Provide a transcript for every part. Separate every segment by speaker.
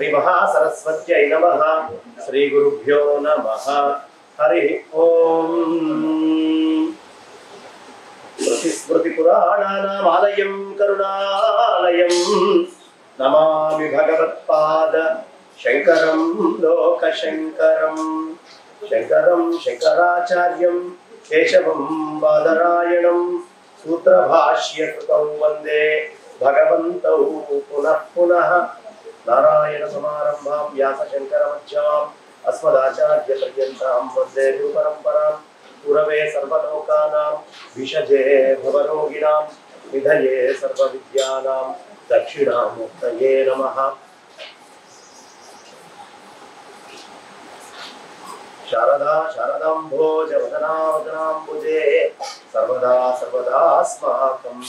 Speaker 1: श्री महासरस्वत्यै नमः। श्री गुरुभ्यो नमः। हरि ओम। श्रुतिस्मृतिपुराणानामालयं करुणालयं नमामि भगवत्पाद शंकरं लोकशंकरं। शंकरं शंकराचार्यं केशवं बादरायणं सूत्रभाष्यकृतं वन्दे भगवन्तौ पुनः पुनः। नारायण समारंभां व्यासशंकरमध्यमाम् अस्मदाचार्यपर्यन्तां वन्दे गुरुपरम्परां। गुरवे सर्वलोकानां विषजे भवरोगिणां निधये सर्वविद्यानां दक्षिणामूर्तये नमः। शारदा शारदाम्भोजवदनावदनाम्बुजे सर्वदा सर्वदास्माकं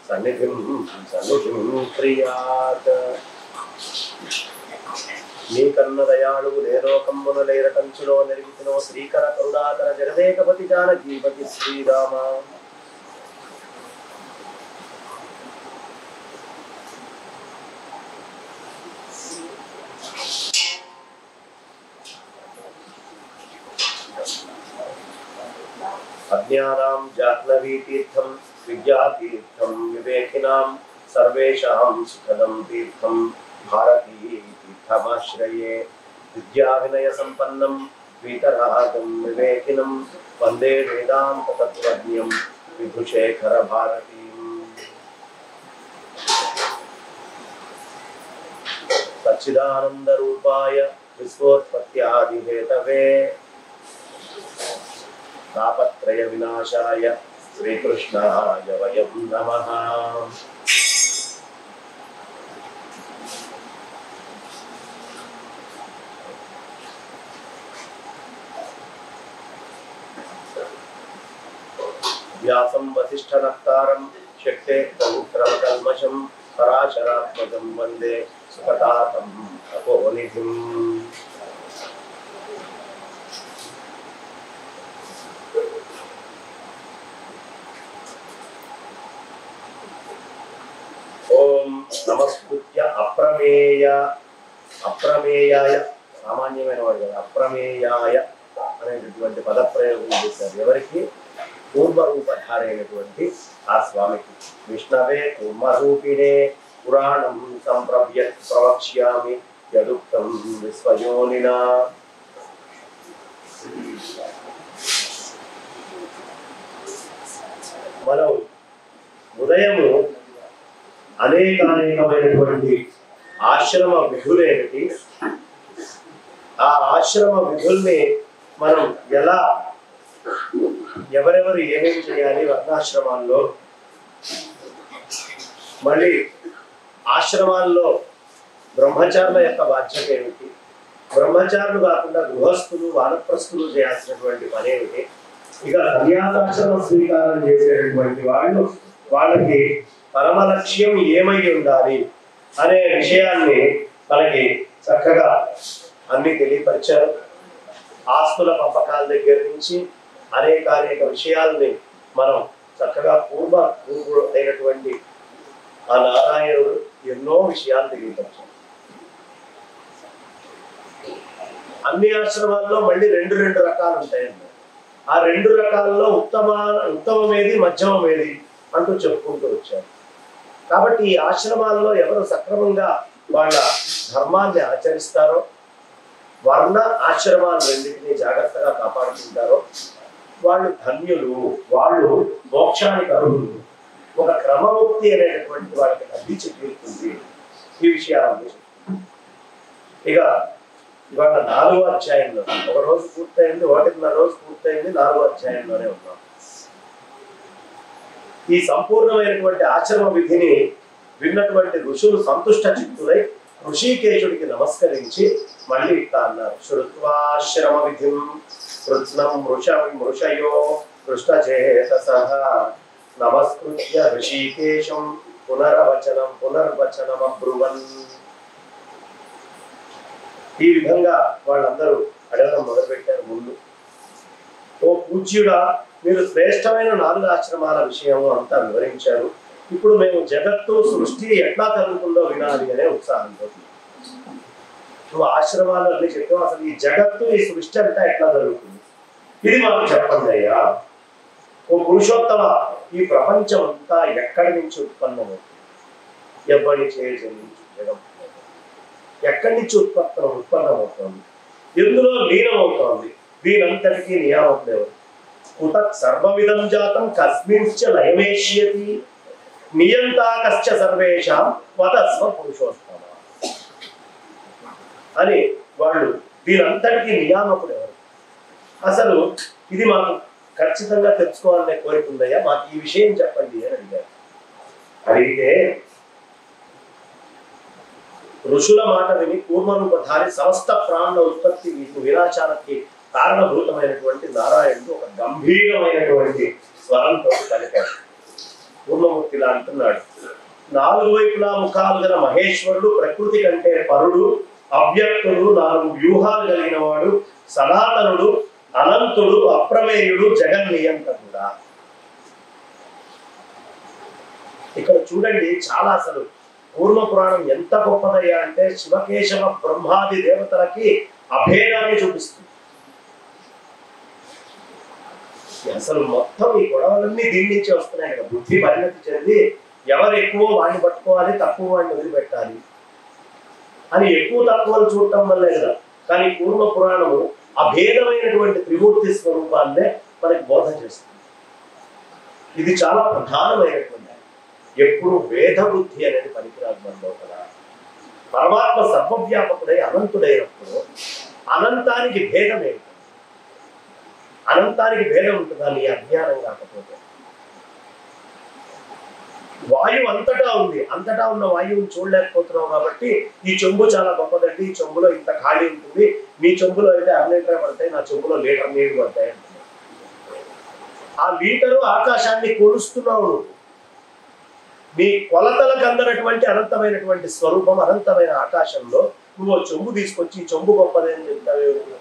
Speaker 1: सन्निधिं क्रियात्। నీ కన్న దయాళువు నేలోకమ్మున లేరటంచులో నెరిగితినో శ్రీకర కరుణాకర జగదేకపతి జానకీపతి శ్రీరామ। అజ్ఞానాం జాహ్నవీ తీర్థం విద్యాతీర్థం వివేకినాం సర్వేషాం సుఖదం తీర్థం భారతీ తీర్థమాశ్రయే। విద్యావినయ సంపన్నం వీతరాగం వివేకినం వందే వేదాంత తత్వజ్ఞం విభుశేఖర భారతీం। సచ్చిదానంద రూపాయ విశ్వోత్పత్యాది హేతవే తాపత్రయ వినాశాయ శ్రీకృష్ణాయ వయం నమః। व्यासं वसिष्ठनक्तारं शक्ते पौत्रमकल्मषं पराशरात्मजं वन्दे सुखतातं तपोनिधिम्। ओम नमस्कृत्य अप्रमेयाय सामान्यమైన వాడు కదా అప్రమేయాయ అనేటటువంటి పదప్రయోగం చేశారు ఎవరికి పూర్వరూపధారైనటువంటి ఆ స్వామికి। విష్ణవే కూర్మరూపిణే పురాణం ప్రవక్ష్యామి యదుక్తం విశ్వయోనినా। మనం ఉదయము అనేకమైనటువంటి ఆశ్రమ విధులేమిటి, ఆ ఆశ్రమ విధుల్ని మనం ఎలా ఎవరెవరు ఏమేమి చేయాలి వర్ణాశ్రమాల్లో, మళ్ళీ ఆశ్రమాల్లో బ్రహ్మచారుల యొక్క బాధ్యత ఏమిటి, బ్రహ్మచారులు కాకుండా గృహస్థులు వానప్రస్థులు చేయాల్సినటువంటి పని ఏమిటి, ఇక సన్యాసాశ్రమ స్వీకారం చేసేటటువంటి వాళ్ళకి పరమ లక్ష్యం ఏమై ఉండాలి అనే విషయాన్ని మనకి చక్కగా అన్ని తెలియపరిచారు। ఆస్తుల పంపకాల దగ్గర నుంచి అనేక విషయాల్ని మనం చక్కగా పూర్వుడు అయినటువంటి ఆ నారాయణుడు ఎన్నో విషయాలు తెలియపరిచారు। అన్ని ఆశ్రమాల్లో మళ్ళీ రెండు రకాలు ఉంటాయండి। ఆ రెండు రకాల్లో ఉత్తమమేది మధ్యమమేది అంటూ చెప్పుకుంటూ వచ్చారు। కాబట్టి ఈ ఆశ్రమాల్లో ఎవరు సక్రమంగా వాళ్ళ ధర్మాన్ని ఆచరిస్తారో, వర్ణ ఆశ్రమాలు రెండింటినీ జాగ్రత్తగా కాపాడుకుంటారో వాళ్ళు ధన్యులు, వాళ్ళు మోక్షానికి అర్హులు, ఒక క్రమముక్తి అనేటటువంటి వాళ్ళకి అందించి తీరుతుంది। ఈ విషయాలు ఇక ఇవాళ 4వ అధ్యాయంలో ఒక రోజు పూర్తయింది, 1.5 రోజు పూర్తయింది, 4వ అధ్యాయంలోనే ఉన్నాం। ఈ సంపూర్ణమైనటువంటి ఆచరణ విధిని విన్నటువంటి ఋషులు సంతుష్ట చిత్తులై ఋషికేశుడికి నమస్కరించి మళ్ళీ ఇట్లా అన్నారు। శ్రుత్వాశ్రమ విధిం కృత్స్నం మృషయో పృష్టచేతసః నమస్కృత్య ఋషికేశం పునర్వచనమబ్రువన్। ఈ విధంగా వాళ్ళందరూ అడగడం మొదలుపెట్టారు। ముందు ఓ పూజ్యుడా, మీరు శ్రేష్టమైన 4 ఆశ్రమాల విషయము అంతా వివరించారు, ఇప్పుడు మేము జగత్తు సృష్టి ఎట్లా జరుగుతుందో వినాలి అనే ఉత్సాహంతో నువ్వు ఆశ్రమాలు అన్ని చెప్పావు, అసలు ఈ జగత్తు ఈ సృష్టి అంతా ఎట్లా జరుగుతుంది, ఇది మాకు చెప్పండి అయ్యా. ఓ పురుషోత్తమ, ఈ ప్రపంచం అంతా ఎక్కడి నుంచి ఉత్పన్నమవుతుంది? ఎవరి చేసి జగం ఎక్కడి నుంచి ఉత్పన్నమవుతుంది? ఎందులో లీనమవుతోంది? దీనంతటికీ నియామకుడు ఎవరు? కుతత్ సర్వవిధం జాతం కస్మింశ్చ లయమేష్యతి నియంతా కశ్చ సర్వేషాం వదస్వ పురుషోత్తమ అని వాళ్ళు దీనంతటికీ నియామకుడు ఎవరు? అసలు ఇది మాకు ఖచ్చితంగా తెలుసుకోవాలనే కోరిక ఉందయ్యా, మాకు ఈ విషయం చెప్పండి అని అడిగారు. అడిగితే ఋషుల మాట విని కూర్మరూపధారి సమస్త ప్రాణుల ఉత్పత్తి వినాశానికి కారణభూతమైనటువంటి నారాయణుడు ఒక గంభీరమైనటువంటి స్వరంతో పలికాడు. పూర్ణమూర్తిలా అంటున్నాడు, 4 వైపులా ముఖాలు గల మహేశ్వరుడు, ప్రకృతి కంటే పరుడు, అవ్యక్తుడు, 4 వ్యూహాలు కలిగిన వాడు, సనాతనుడు, అనంతుడు, అప్రమేయుడు, జగన్నియంత్రుడా. ఇక్కడ చూడండి, చాలా అసలు పూర్వ పురాణం ఎంత గొప్పదయ్యా అంటే శివకేశవ బ్రహ్మాది దేవతలకి అభేదాన్ని చూపిస్తుంది. అసలు మొత్తం ఈ గొడవలన్నీ దీని నుంచే వస్తున్నాయి కదా. బుద్ధి పరిణతి చెంది ఎవరు ఎక్కువ వాడిని పట్టుకోవాలి, తక్కువ వాడిని వదిలిపెట్టాలి అని ఎక్కువ తక్కువలు చూడటం వల్లే కదా. కానీ పూర్వ పురాణము అభేదమైనటువంటి త్రిమూర్తి స్వరూపాన్నే మనకి బోధ చేస్తుంది. ఇది చాలా ప్రధానమైనటువంటి, ఎప్పుడు వేద బుద్ధి అనేది పనికిరాదు మన లోపల. పరమాత్మ సర్వవ్యాపకుడై అనంతుడైనప్పుడు అనంతానికి భేదం ఏమిటి? అనంతానికి భేదం ఉంటుందా నీ అజ్ఞానం కాకపోతే? వాయువు అంతటా ఉంది, అంతటా ఉన్న వాయువుని చూడలేకపోతున్నావు కాబట్టి ఈ చెంబు చాలా గొప్పదండి, ఈ చెంబులో ఇంత ఖాళీ ఉంటుంది, మీ చెంబులో అయితే 1 లీటర్ పడతాయి, నా చెంబులో 1 లీటర్ నీళ్లు పడతాయి అంటున్నావు. ఆ లీటరు ఆకాశాన్ని కొలుస్తున్నావు. నీ కొలతలకు అందనటువంటి అనంతమైనటువంటి స్వరూపం అనంతమైన ఆకాశంలో నువ్వు చెంబు తీసుకొచ్చి ఈ చెంబు గొప్పదే అని చెప్తావేమిటి?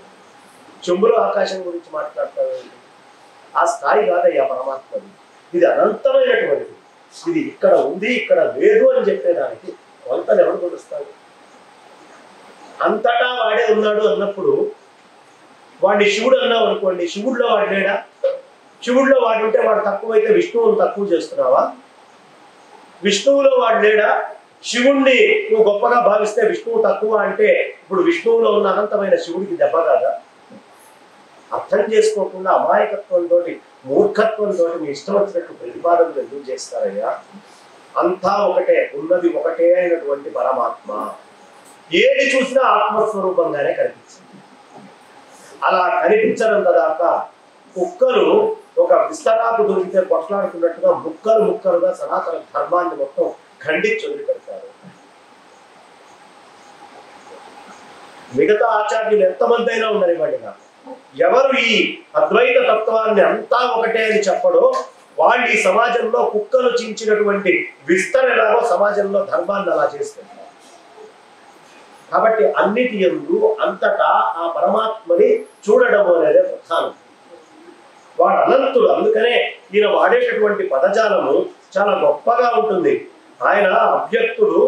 Speaker 1: చెంబులో ఆకాశం గురించి మాట్లాడతావేమిటి? ఆ స్థాయి కాదయ్యా పరమాత్మది. ఇది అనంతమైనటువంటిది. ఇది ఇక్కడ ఉంది, ఇక్కడ లేదు అని చెప్పేదానికి కొలతలు ఎవరు కొలుస్తాడు? అంతటా వాడే ఉన్నాడు అన్నప్పుడు వాడిని శివుడు అన్నావు అనుకోండి, శివుడిలో వాడు లేడా? శివుడిలో వాడు ఉంటే వాడు తక్కువైతే విష్ణువుని తక్కువ చేస్తున్నావా? విష్ణువులో వాడు లేడా? శివుణ్ణి నువ్వు గొప్పగా భావిస్తే విష్ణువు తక్కువ అంటే ఇప్పుడు విష్ణువులో ఉన్న అనంతమైన శివుడికి దెబ్బ కాదా? అర్థం చేసుకోకుండా అమాయకత్వంతో మూర్ఖత్వంతో మీ ఇష్టం వచ్చినట్టు ప్రతిపాదనలు ఎందుకు చేస్తారయ్యా? అంతా ఒకటే, ఉన్నది ఒకటే అయినటువంటి పరమాత్మ ఏది చూసినా ఆత్మస్వరూపంగానే కనిపిస్తుంది. అలా కనిపించడంత దాకా కుక్కలు ఒక విస్తరాకు దొరికితే కొట్లాడుతున్నట్టుగా ముక్కలు ముక్కలుగా సనాతన ధర్మాన్ని మొత్తం ఖండించి వదిలిపెడతారు. మిగతా ఆచార్యులు ఎంతమంది అయినా ఉన్నారు వాడిగా, ఎవరు ఈ అద్వైత తత్వాన్ని అంతా ఒకటే అని చెప్పడో వాళ్ళు ఈ సమాజంలో కుక్కలు చించినటువంటి విస్తరణలో సమాజంలో ధర్మాన్ని అలా చేస్తున్నారు. కాబట్టి అన్నిటి యందు అంతటా ఆ పరమాత్మని చూడడం అనేది ప్రధానం. వాడు అనంతుడు, అందుకనే ఈయన వాడేటటువంటి పదజాలము చాలా గొప్పగా ఉంటుంది. ఆయన అవ్యక్తుడు,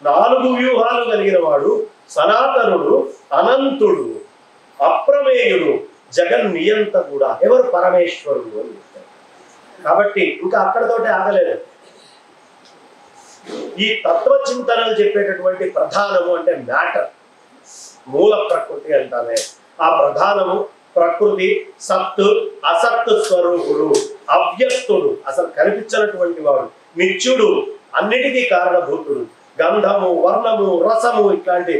Speaker 1: 4 వ్యూహాలు కలిగిన వాడు, సనాతనుడు, అనంతుడు, అప్రమేయుడు, జగన్నియంత కూడా. ఎవరు? పరమేశ్వరుడు అని చెప్తారు. కాబట్టి ఇంకా అక్కడతోటే ఆగలేదు. ఈ తత్వచింతనలు చెప్పేటటువంటి ప్రధానము అంటే మ్యాటర్, మూల ప్రకృతి అంటామే. ఆ ప్రధానము ప్రకృతి, సత్తు, అసత్తు స్వరూపుడు, అవ్యక్తుడు, అసలు కనిపించినటువంటి వాడు, నిత్యుడు, అన్నిటికీ కారణభూతుడు, గంధము, వర్ణము, రసము ఇట్లాంటి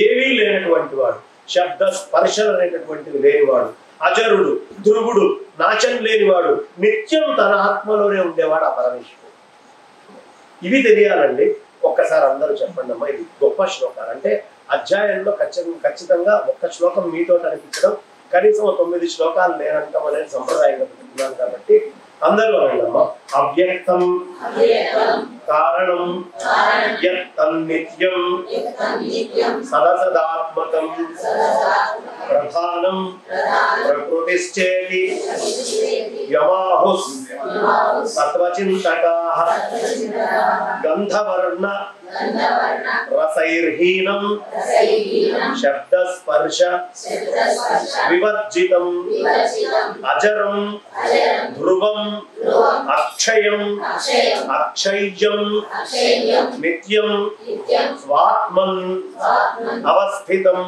Speaker 1: ఏవీ లేనటువంటి వాడు, శబ్ద స్పర్శలు అనేటటువంటివి లేనివాడు, అజరుడు, ధ్రువుడు, నాశం లేనివాడు, నిత్యం తన ఆత్మలోనే ఉండేవాడు ఆ పరమేశ్వరుడు. ఇవి తెలియాలండి. ఒక్కసారి అందరూ చెప్పండి అమ్మా, ఇది గొప్ప శ్లోకాలు. అంటే అధ్యాయంలో ఖచ్చితంగా ఒక్క శ్లోకం మీతో అనిపించడం, కనీసం 9 శ్లోకాలు నేనంటాం అనేది సంప్రదాయంగా పెట్టుకున్నాను కాబట్టి అందరూ అనండమ్మా. అవ్యక్తం కారణం నిత్యం సదసదాత్మకం ప్రధానం ప్రకృతిశ్చేతి యమాహుస్ తత్వచింతకాః గంధవర్ణ రసైర్హీనం శబ్దస్పర్శ వివర్జితం అజరం ధ్రువం అక్షయం అక్షయ్యం నిత్యం స్వాత్మన్ అవస్థితం.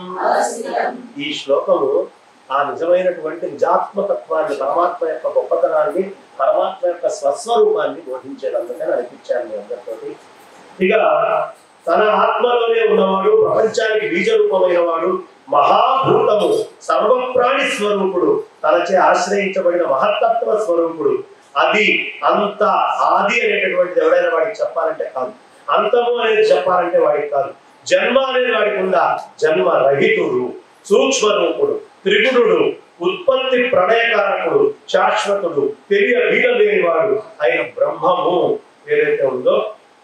Speaker 1: ఈ శ్లోకము ఆ నిజమైనటువంటి నిజాత్మతత్వాన్ని, పరమాత్మ యొక్క గొప్పతనాన్ని, పరమాత్మ యొక్క స్వస్వరూపాన్ని బోధించేదందుకని అనిపించాను మీ అందరితోటి. ఇక తన ఆత్మలోనే ఉన్నవాడు, ప్రపంచానికి బీజ రూపమైన వాడు, మహాభూతము, సర్వప్రాణి స్వరూపుడు, తనచే ఆశ్రయించబడిన మహత్తత్వ స్వరూపుడు. అది అంత ఆది అనేటటువంటిది ఎవడైనా వాడికి చెప్పాలంటే కాదు, అంతము అనేది చెప్పాలంటే వాడికి కాదు. జన్మ అనేది వాడికి ఉందా? జన్మ రహితుడు, సూక్ష్మ రూపుడు, త్రిగుణుడు, ఉత్పత్తి ప్రళయకారకుడు, శాశ్వతుడు, తెలియలేనివాడు అయిన బ్రహ్మము ఏదైతే ఉందో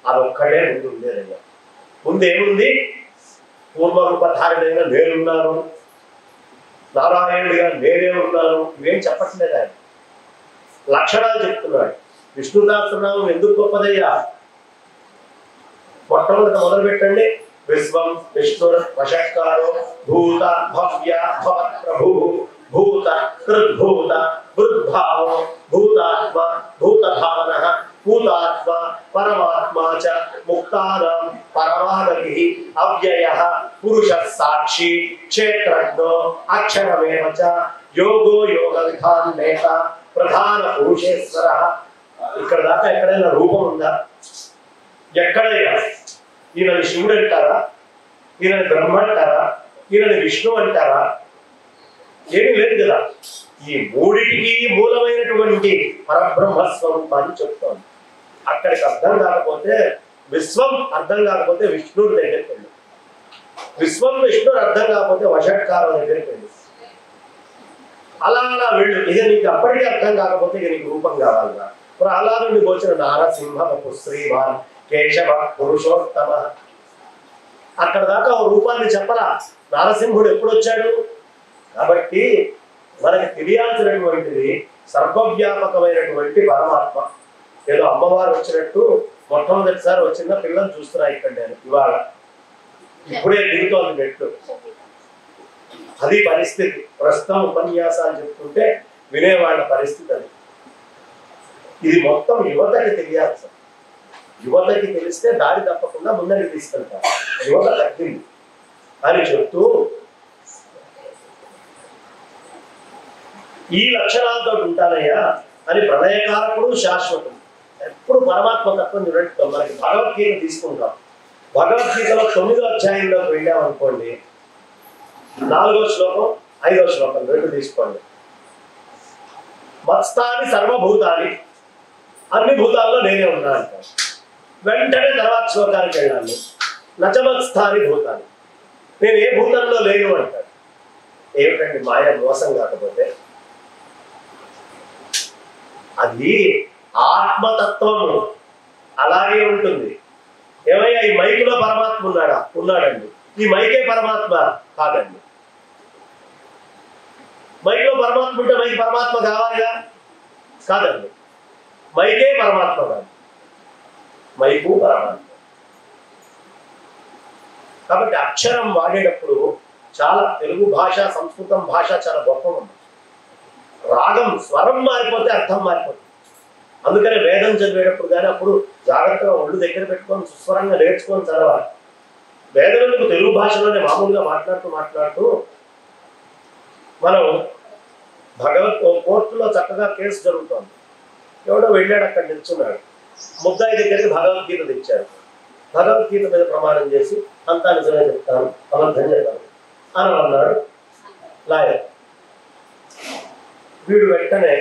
Speaker 1: అదొక్కడే ముందు ఉండేదయ్యా. ముందు ఏముంది? పూర్వరూపధారుడైన నేనున్నాను, నారాయణుడిగా నేనే ఉన్నాను, ఇవేం చెప్పట్లేదు ఆయన. లక్షణాలు చెప్తున్నాడు. విష్ణు సహస్రనామం ఎందుకు గొప్పదయ్యా? మొట్టమొదట మొదలు పెట్టండి. విశ్వం విష్ణుర్ వషట్కారో భూత భవ్య భవత్ ప్రభు భూత కృద్భూత బుద్భావో భూతాత్మ భూతభావన భూతాత్మ పరమాత్మ చ ముక్తానాం పరమాగతి అవ్యయః పురుషః సాక్షి క్షేత్రజ్ఞో అక్షరమేవ చ యోగో యోగ విధానేత ప్రధాన పురుషేశ్వరః. ఇక్కడ దాకా ఎక్కడైనా రూపం ఉందా? ఎక్కడైనా ఈయనని శివుడు అంటారా? ఈయనని బ్రహ్మ అంటారా? ఈయనని విష్ణు అంటారా? ఏమీ లేదు కదా. ఈ మూడిటికి మూలమైనటువంటి పరబ్రహ్మ స్వరూపాన్ని చెప్తోంది. అక్కడికి అర్థం కాకపోతే, విశ్వం అర్థం కాకపోతే విష్ణుడి దగ్గరికి వెళ్ళి, విశ్వం విష్ణుడు అర్థం కాకపోతే వషట్కారం దగ్గరికి వెళ్ళి, అలా అలా వెళ్ళు. ఇక నీకు అప్పటికీ అర్థం కాకపోతే ఇక నీకు రూపం కావాలిగా. ప్రహ్లాదుని గోచర నారసింహ శ్రీమాన్ కేశవ పురుషోత్తమ. అక్కడ దాకా ఓ రూపాన్ని చెప్పరా? నారసింహుడు ఎప్పుడు వచ్చాడు? కాబట్టి మనకి తెలియాల్సినటువంటిది సర్వవ్యాపకమైనటువంటి పరమాత్మ. ఏదో అమ్మవారు వచ్చినట్టు మొట్టమొదటిసారి వచ్చిన పిల్లలు చూస్తున్నా ఇక్కడ నేను ఇవాళ, ఇప్పుడే దిగుతోంది మెట్టు. అది పరిస్థితి. ప్రస్తుతం ఉపన్యాసాలు చెప్తుంటే వినేవాళ్ళ పరిస్థితి అది. ఇది మొత్తం యువతకి తెలియాల్సి. యువతకి తెలిస్తే దారి తప్పకుండా ముందరికి తీసుకెళ్తారు. యువత తగ్గింది అని చెప్తూ ఈ లక్షణాలతో ఉంటానయ్యా అని ప్రళయకారకుడు, శాశ్వతుడు. ఎప్పుడు పరమాత్మ తత్వం చూడండి. మనకి భగవద్గీత తీసుకుంటాం. భగవద్గీతలో 9వ అధ్యాయంలోకి వెళ్ళామనుకోండి, 4వ శ్లోకం 5వ శ్లోకం రెండు తీసుకోండి. మత్స్థాని సర్వభూతాన్ని, అన్ని భూతాల్లో నేనే ఉన్నా అంటారు. వెంటనే తర్వాత శ్లోకానికి వెళ్ళాలి. నచమత్స్థాని భూతాన్ని, నేను ఏ భూతంలో లేను అంటాడు. ఏమిటండి మాయ, మోసం కాకపోతే? అది ఆత్మతత్వము అలాగే ఉంటుంది. ఏమయ్యా ఈ మైకులో పరమాత్మ ఉన్నాడా? ఉన్నాడండి. ఈ మైకే పరమాత్మ కాదండి. మైక్లో పరమాత్మ ఉంటే మైకి పరమాత్మ కావాలిగా? కాదండి. మైకే పరమాత్మ కాదు, మైకు పరమాత్మ. కాబట్టి అక్షరం వాడేటప్పుడు చాలా, తెలుగు భాష సంస్కృతం భాష చాలా గొప్పగా ఉంది. రాగం స్వరం మారిపోతే అర్థం మారిపోతుంది. అందుకనే వేదం చదివేటప్పుడు కానీ అప్పుడు జాగ్రత్తగా ఒళ్ళు దగ్గర పెట్టుకొని సుస్వరంగా నేర్చుకొని చదవాలి. వేదం తెలుగు భాషలోనే మామూలుగా మాట్లాడుతూ మనం కోర్టులో చక్కగా కేసు జరుగుతోంది. ఎవడో వెళ్ళాడు, అక్కడ నిల్చున్నాడు. ముద్దాయి దగ్గరికి భగవద్గీత తెచ్చారు. భగవద్గీత మీద ప్రమాణం చేసి అంతా నిజమే చెప్తాను, అబద్ధం చెప్తాను అని అన్నాడు లాయర్. వీడు వెంటనే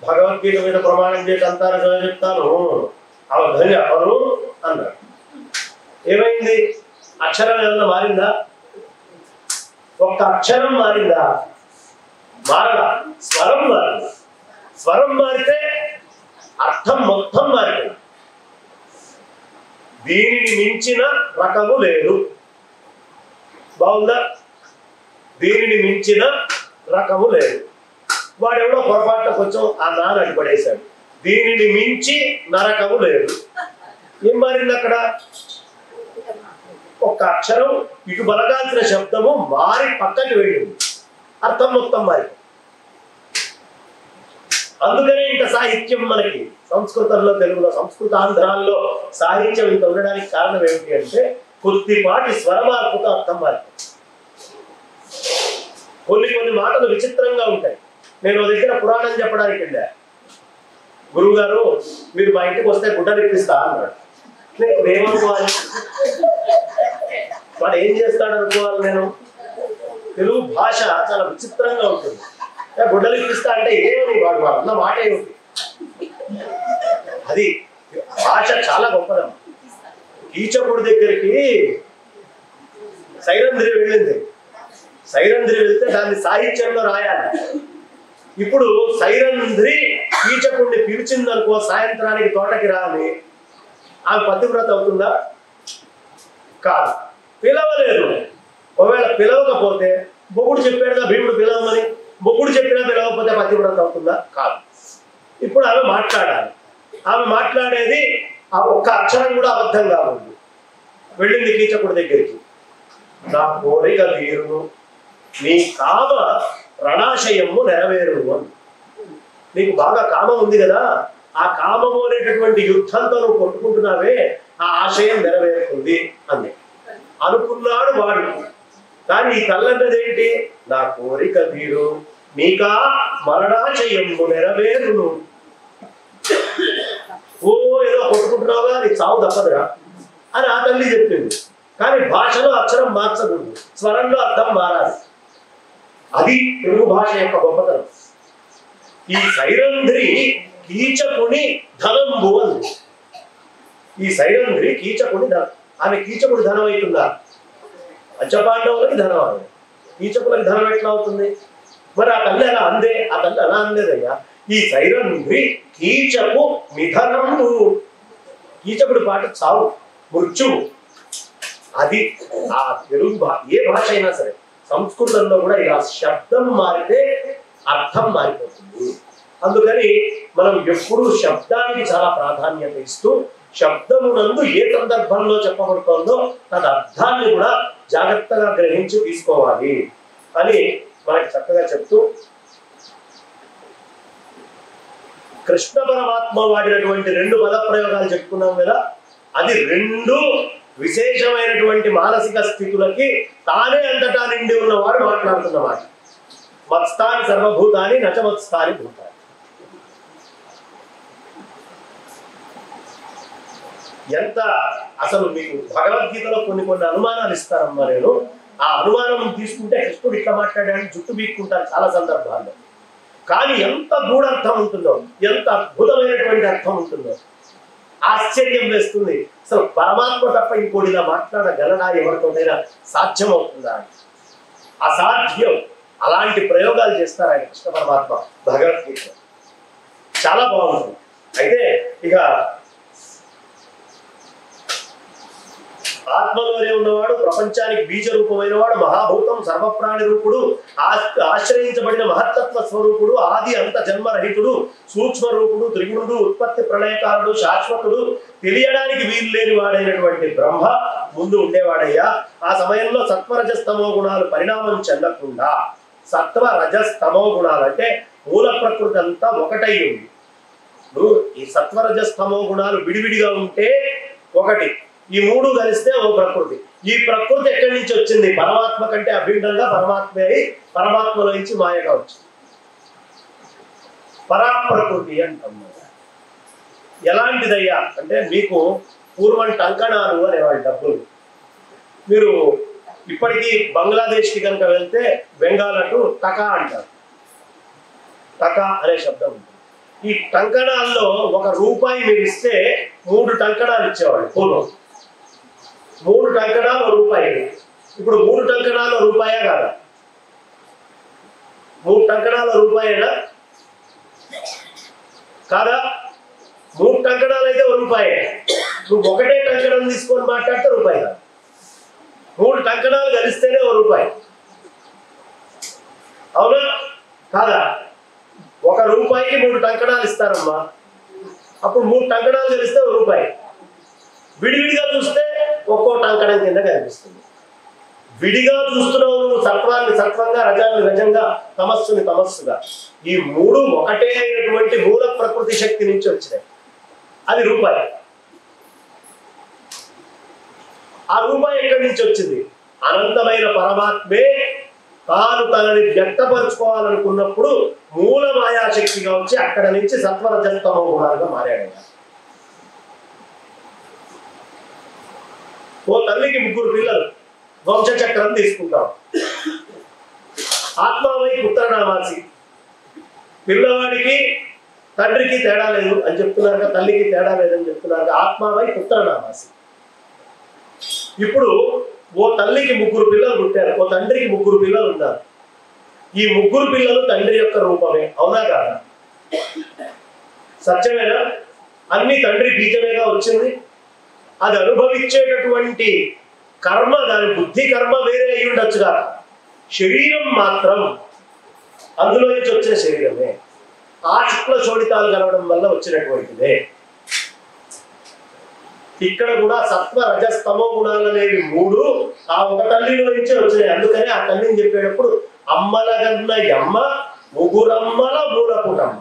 Speaker 1: భగవద్గీత మీద ప్రమాణం చేసి అంతా నిజమే చెప్తాను, అబద్ధం చెప్పను అన్నాడు. ఏమైంది? అక్షరం ఏమన్నా మారిందా? ఒక్క అక్షరం మారిందా? మారలా. స్వరం మారింది. స్వరం మారితే అర్థం మొత్తం మారిపోయింది. దీనిని మించిన రకము లేదు. బాగుందా? దీనిని మించిన రకము లేదు. వాడెవడో పొరపాటున కొంచెం ఆ నాన్న అడ్డుపడేశాడు. దీనిని మించి నరకము లేదు. ఏం మారింది అక్కడ? ఒక్క అక్షరం ఇటు బలగాల్సిన శబ్దము మారి పక్కకి వెళ్ళింది, అర్థం మొత్తం మారి. అందుకనే ఇంత సాహిత్యం మనకి సంస్కృతంలో, తెలుగులో, సంస్కృత ఆంధ్రాల్లో సాహిత్యం ఇంత ఉండడానికి కారణం ఏమిటి అంటే కొద్దిపాటి స్వర మార్పుతో అర్థం మారిపోతుంది. కొన్ని మాటలు విచిత్రంగా ఉంటాయి. నేను దగ్గర పురాణం చెప్పడానికి వెళ్ళా. గురువు గారు మీరు మా ఇంటికి వస్తే గుడ్డలు ఇప్పిస్తా అన్నాడు. నేను ఏమనుకోవాలి? వాడు ఏం చేస్తాడు అనుకోవాలి? నేను తెలుగు భాష చాలా విచిత్రంగా ఉంటుంది. గుడ్డలు ఇప్పిస్తా అంటే ఏమి వాడు అన్న మాట ఏమిటి? అది భాష చాలా గొప్పదమ్మా. కీచకుడి దగ్గరికి సైరంధ్రి వెళ్ళింది. సైరంధ్రి వెళ్తే దాన్ని సాహిత్యంలో రాయాలి. ఇప్పుడు సైరంధ్రి కీచకుడిని పిలిచిందనుకో సాయంత్రానికి తోటకి రాని, ఆమె పతివ్రత అవుతుందా? కాదు. పిలవలేదు. ఒకవేళ పిలవకపోతే బొగుడు చెప్పాడుగా భీముడు పిలవమని, బొగుడు చెప్పినా పిలవకపోతే పతివ్రత అవుతుందా? కాదు. ఇప్పుడు ఆమె మాట్లాడాలి. ఆమె మాట్లాడేది ఆ ఒక్క అక్షరం కూడా అబద్ధంగా ఉంది. వెళ్ళింది కీచకుడి దగ్గరికి. నా కోరిక తీరును, నీ కామ రణాశయము నెరవేరును అని. నీకు బాగా కామం ఉంది కదా, ఆ కామము అనేటటువంటి యుద్ధంతో నువ్వు కొట్టుకుంటున్నావే, ఆ ఆశయం నెరవేరుతుంది అంది. అనుకున్నాడు వాడు. కానీ ఈ తల్లన్నదేంటి? నా కోరిక తీరు, నీకా మరణాశయము నెరవేరును. ఓ ఏదో కొట్టుకుంటున్నావుగా, నీకు చావు తప్పదురా అని ఆ తల్లి చెప్పింది. కానీ భాషలో అక్షరం మార్చకూడదు, స్వరంలో అర్థం మారాలి. అది తెలుగు భాష యొక్క గొప్పతనం. ఈ సైరంధ్రి కీచకుని ధనంబు అంది. ఈ సైరంధ్రి కీచకుని ధనం. ఆమె కీచకుడి ధనం అవుతుందా? పంచపాండవులకి ధనం ఆమె, కీచకులకి ధనం ఎట్లా అవుతుంది? మరి ఆ తల్లి అలా అందే? ఆ తల్లి అలా అందేదయ్యా. ఈ సైరంధ్రి కీచకు నిధనంబు. కీచకుడి పాట చావు, మృత్యువు. అది ఆ తెలుగు ఏ భాష అయినా సరే, సంస్కృతంలో కూడా ఇలా శబ్దం మారితే అర్థం మారిపోతుంది. అందుకని మనం ఎప్పుడూ శబ్దానికి చాలా ప్రాధాన్యత ఇస్తూ శబ్దమునందు ఏ సందర్భంలో చెప్పబడుతోందో తన అర్థాన్ని కూడా జాగ్రత్తగా గ్రహించి తీసుకోవాలి అని మనకి చక్కగా చెప్తూ, కృష్ణ పరమాత్మ వాడినటువంటి 2 పద ప్రయోగాలు చెప్పుకున్నాం కదా, అది 2 విశేషమైనటువంటి మానసిక స్థితులకి తానే అంతటా నిండి ఉన్నవాడు మాట్లాడుతున్నమాట. మత్స్థాని సర్వభూతాన్ని నచమత్స్థాని భూతాన్ని. ఎంత అసలు మీకు భగవద్గీతలో కొన్ని అనుమానాలు ఇస్తారమ్మా. నేను ఆ అనుమానం తీసుకుంటే కృష్ణుడు ఇట్లా మాట్లాడాలని జుట్టు బీక్కుంటారు చాలా సందర్భాల్లో. కానీ ఎంత గూఢార్థం ఉంటుందో, ఎంత అద్భుతమైనటువంటి అర్థం ఉంటుందో ఆశ్చర్యం వేస్తుంది. అసలు పరమాత్మ తప్ప ఇంకోటి ఇలా మాట్లాడగలడా? ఎవరితోనైనా సాధ్యం అవుతుందా? అసాధ్యం. అలాంటి ప్రయోగాలు చేస్తారు ఆయన కృష్ణ పరమాత్మ భగవద్గీత. చాలా బాగుంటుంది. అయితే ఇక ఆత్మలోనే ఉన్నవాడు, ప్రపంచానికి బీజ రూపమైన వాడు, మహాభూతం, సర్వప్రాణి రూపుడు, ఆశ్రయించబడిన మహత్తత్వ స్వరూపుడు, ఆది అంత జన్మరహితుడు, సూక్ష్మ రూపుడు, త్రిగుణుడు, ఉత్పత్తి ప్రళయకారుడు, శాశ్వతుడు, తెలియడానికి వీలు లేని వాడైనటువంటి బ్రహ్మ ముందు ఉండేవాడయ్యా. ఆ సమయంలో సత్వరజస్తమో గుణాలు పరిణామం చెందకుండా, సత్వ రజస్తమో గుణాలు అంటే మూల ప్రకృతి అంతా ఒకటై ఉంది. ఈ సత్వరజస్తమో గుణాలు విడివిడిగా ఉంటే ఒకటి, ఈ 3 కలిస్తే ఓ ప్రకృతి. ఈ ప్రకృతి ఎక్కడి నుంచి వచ్చింది? పరమాత్మ కంటే అభిన్నంగా పరమాత్మే అయి పరమాత్మలో నుంచి మాయగా వచ్చింది. పరాప్రకృతి అంటాం. ఎలాంటిదయ్యా అంటే మీకు పూర్వం టంకణాలు అనేవాళ్ళు డబ్బులు. మీరు ఇప్పటికీ బంగ్లాదేశ్కి కనుక వెళ్తే బెంగాలటు టకా అంటారు. టకా అనే శబ్దం ఉంటుంది. ఈ టంకణాల్లో ₹1 మీరు ఇస్తే 3 టంకణాలు ఇచ్చేవాళ్ళు పూర్వం. 3 టంకణాలు ₹1. ఇప్పుడు 3 టంకణాలు రూపాయా కాదా? 3 టంకణాలు రూపాయేనా కాదా? 3 టంకణాలు అయితే ₹1. నువ్వు ఒకటే టంకణం తీసుకొని మాట్లాడితే రూపాయి కాదు. 3 టంకణాలు కలిస్తేనే ₹1. అవునా కాదా? ఒక రూపాయికి 3 టంకణాలు ఇస్తారమ్మా. అప్పుడు 3 టంకణాలు తెలిస్తే రూపాయి. విడివిడిగా చూస్తే ఒక్కో టంకణం కింద కనిపిస్తుంది. విడిగా చూస్తున్నావు నువ్వు సత్వాన్ని సత్వంగా, రజాన్ని రజంగా, తమస్సుని తమస్సుగా. ఈ 3 ఒకటే అయినటువంటి మూల ప్రకృతి శక్తి నుంచి వచ్చినాయి. అది రూపాయి. ఆ రూపాయి ఎక్కడి నుంచి వచ్చింది? అనంతమైన పరమాత్మే తాను తనని వ్యక్తపరచుకోవాలనుకున్నప్పుడు మూల మాయాశక్తిగా వచ్చి అక్కడ నుంచి సత్వరజస్తమో గుణాలుగా మారాడయ్య. ఓ తల్లికి 3 పిల్లలు, వంశచక్రం తీసుకుంటాం. ఆత్మావై పుత్రనామాసి. పిల్లవాడికి తండ్రికి తేడా లేదు అని చెప్తున్నారు, తల్లికి తేడా లేదని చెప్తున్నారు. ఆత్మావై పుత్రనామాసి. ఇప్పుడు ఓ తల్లికి 3 పిల్లలు పుట్టారు, ఓ తండ్రికి 3 పిల్లలు ఉన్నారు. ఈ 3 పిల్లలు తండ్రి యొక్క రూపమే, అవునా కాదా? సత్యమేనా? అన్ని తండ్రి బీజమేగా వచ్చింది. అది అనుభవించేటటువంటి కర్మ, దాని బుద్ధి కర్మ వేరే అయి ఉండొచ్చుగా. శరీరం మాత్రం అందులో నుంచి వచ్చిన శరీరమే. ఆ శుక్ల శోణితాలు కలవడం వల్ల వచ్చినటువంటిదే. ఇక్కడ కూడా సత్వ రజస్తమో గుణాలు అనేవి 3 ఆ ఒక తల్లిలో నుంచే వచ్చినాయి. అందుకని ఆ తల్లిని చెప్పేటప్పుడు అమ్మలగన్న యమ్మ ముగురమ్మల మూలపుటమ్మ.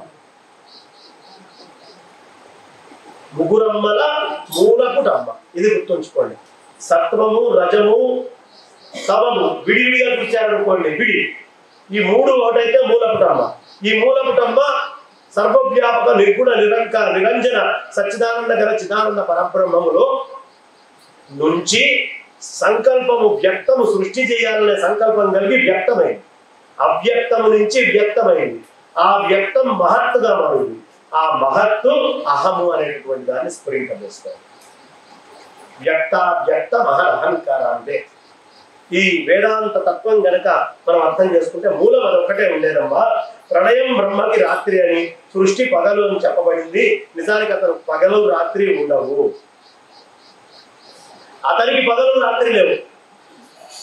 Speaker 1: ముగురమ్మల మూలపుటమ్మ. ఇది గుర్తుంచుకోండి. సత్వము రజము తమము విడివిడిగా చూచారనుకోండి, విడి. ఈ 3 ఒకటైతే మూలపుటమ్మ. ఈ మూలపుటమ్మ సర్వవ్యాపక నిర్గుణ నిరంకార నిరంజన సచ్చిదానంద గల చిదానంద పరబ్రహ్మములో నుంచి సంకల్పము వ్యక్తము సృష్టి చేయాలనే సంకల్పం కలిగి వ్యక్తమైంది. అవ్యక్తము నుంచి వ్యక్తమైంది. ఆ వ్యక్తం మహత్తుగా మారింది. ఆ మహత్తు అహము అనేటటువంటి దాన్ని స్ఫురింపజేస్తారు. వ్యక్త మహదహంకార అంటే ఈ వేదాంత తత్వం గనక మనం అర్థం చేసుకుంటే మూలం అదొక్కటే ఉండేదమ్మా. ప్రణయం బ్రహ్మకి రాత్రి అని, సృష్టి పగలు అని చెప్పబడింది. నిజానికి అతను పగలు రాత్రి ఉండవు. అతనికి పగలు రాత్రి లేవు.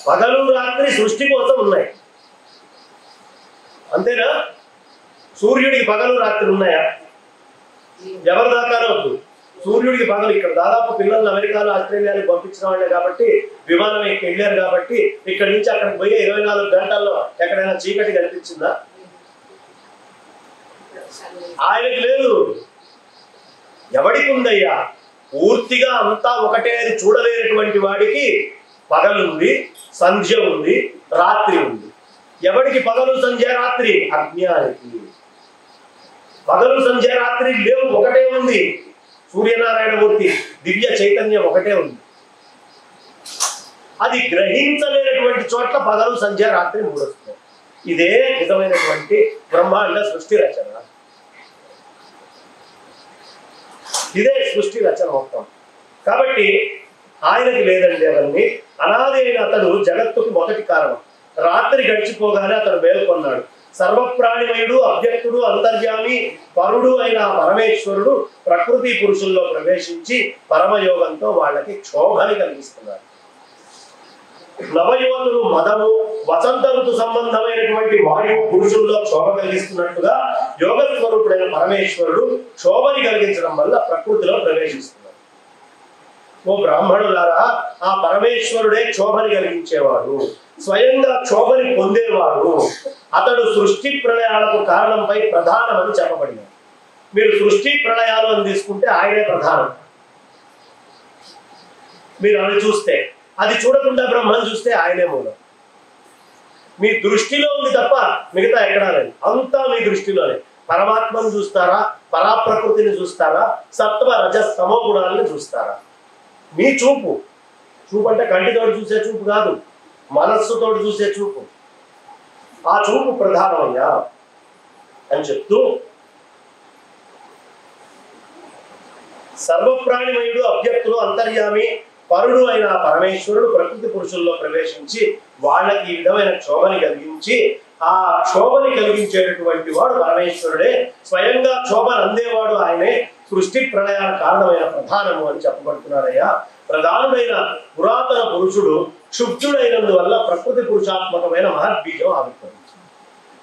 Speaker 1: పగలు రాత్రి సృష్టి కోసం ఉన్నాయి, అంతేనా? సూర్యుడికి పగలు రాత్రి ఉన్నాయా? ఎవరి దాకానే వద్దు. సూర్యుడికి పగలు. ఇక్కడ దాదాపు పిల్లల్ని అమెరికాలో ఆస్ట్రేలియాకి పంపించిన వాళ్ళే కాబట్టి, విమానం ఎక్కి వెళ్ళారు కాబట్టి, ఇక్కడ నుంచి అక్కడికి పోయే 24 గంటల్లో ఎక్కడైనా చీకటి కనిపించిందా? ఆయనకి లేదు. ఎవడికి ఉందయ్యా? పూర్తిగా అంతా ఒకటే అని చూడలేనటువంటి వాడికి పగలుంది, సంధ్య ఉంది, రాత్రి ఉంది. ఎవడికి పగలు సంధ్య రాత్రి? అజ్ఞానికి. పగలు సంధ్య రాత్రి లేవు, ఒకటే ఉంది. సూర్యనారాయణమూర్తి దివ్య చైతన్యం ఒకటే ఉంది. అది గ్రహించలేనటువంటి చోట్ల పగలు సంధ్య రాత్రి 3 వస్తాయి. ఇదే నిజమైనటువంటి బ్రహ్మాండ సృష్టి రచన. ఇదే సృష్టి రచన మొత్తం. కాబట్టి ఆయనకి లేదండి అవన్నీ. అనాది అయిన అతడు జగత్తుకు మొదటి కారణం. రాత్రి గడిచిపోగానే అతడు మేల్కొన్నాడు. సర్వప్రాణిమయుడు, అవ్యక్తుడు, అంతర్యామి, పరుడు అయిన పరమేశ్వరుడు ప్రకృతి పురుషుల్లో ప్రవేశించి పరమయోగంతో వాళ్ళకి క్షోభని కలిగిస్తున్నారు. నవయువతులు మదము, వసంత ఋతు సంబంధమైనటువంటి వాయువు పురుషుల్లో క్షోభ కలిగిస్తున్నట్టుగా యోగ స్వరూపుడైన పరమేశ్వరుడు క్షోభని కలిగించడం వల్ల ప్రకృతిలో ప్రవేశిస్తున్నారు. ఓ బ్రాహ్మణులారా, ఆ పరమేశ్వరుడే క్షోభని కలిగించేవాడు, స్వయంగా క్షోభని పొందేవాడు. అతడు సృష్టి ప్రళయాలకు కారణంపై ప్రధానమని చెప్పబడినాడు. మీరు సృష్టి ప్రళయాలు అని తీసుకుంటే ఆయనే ప్రధానం. మీరు అని చూస్తే, అది చూడకుండా బ్రహ్మను చూస్తే ఆయనే మూలం. మీ దృష్టిలో ఉంది తప్ప మిగతా ఎక్కడా లేదు. అంతా మీ దృష్టిలోనే. పరమాత్మను చూస్తారా, పరాప్రకృతిని చూస్తారా, సత్వ రజస్తమో గుణాలను చూస్తారా? మీ చూపు. చూపు అంటే కంటితోటి చూసే చూపు కాదు, మనస్సుతో చూసే చూపు. ఆ చూపు ప్రధానమయ్యా అని చెప్తూ, సర్వప్రాణిమయుడు, అవ్యక్తులు, అంతర్యామి, పరుడు అయిన పరమేశ్వరుడు ప్రకృతి పురుషుల్లో ప్రవేశించి వాళ్ళకి ఈ విధమైన క్షోభని కలిగించి, ఆ క్షోభని కలిగించేటటువంటి వాడు పరమేశ్వరుడే. స్వయంగా క్షోభను అందేవాడు ఆయనే. సృష్టి ప్రళయాల కారణమైన ప్రధానము అని చెప్పబడుతున్నారయ్యా. ప్రధానుడైన పురాతన పురుషుడు క్షుబ్ధుడైనందువల్ల ప్రకృతి పురుషాత్మకమైన మహద్బీజం ఆవిర్భవించింది.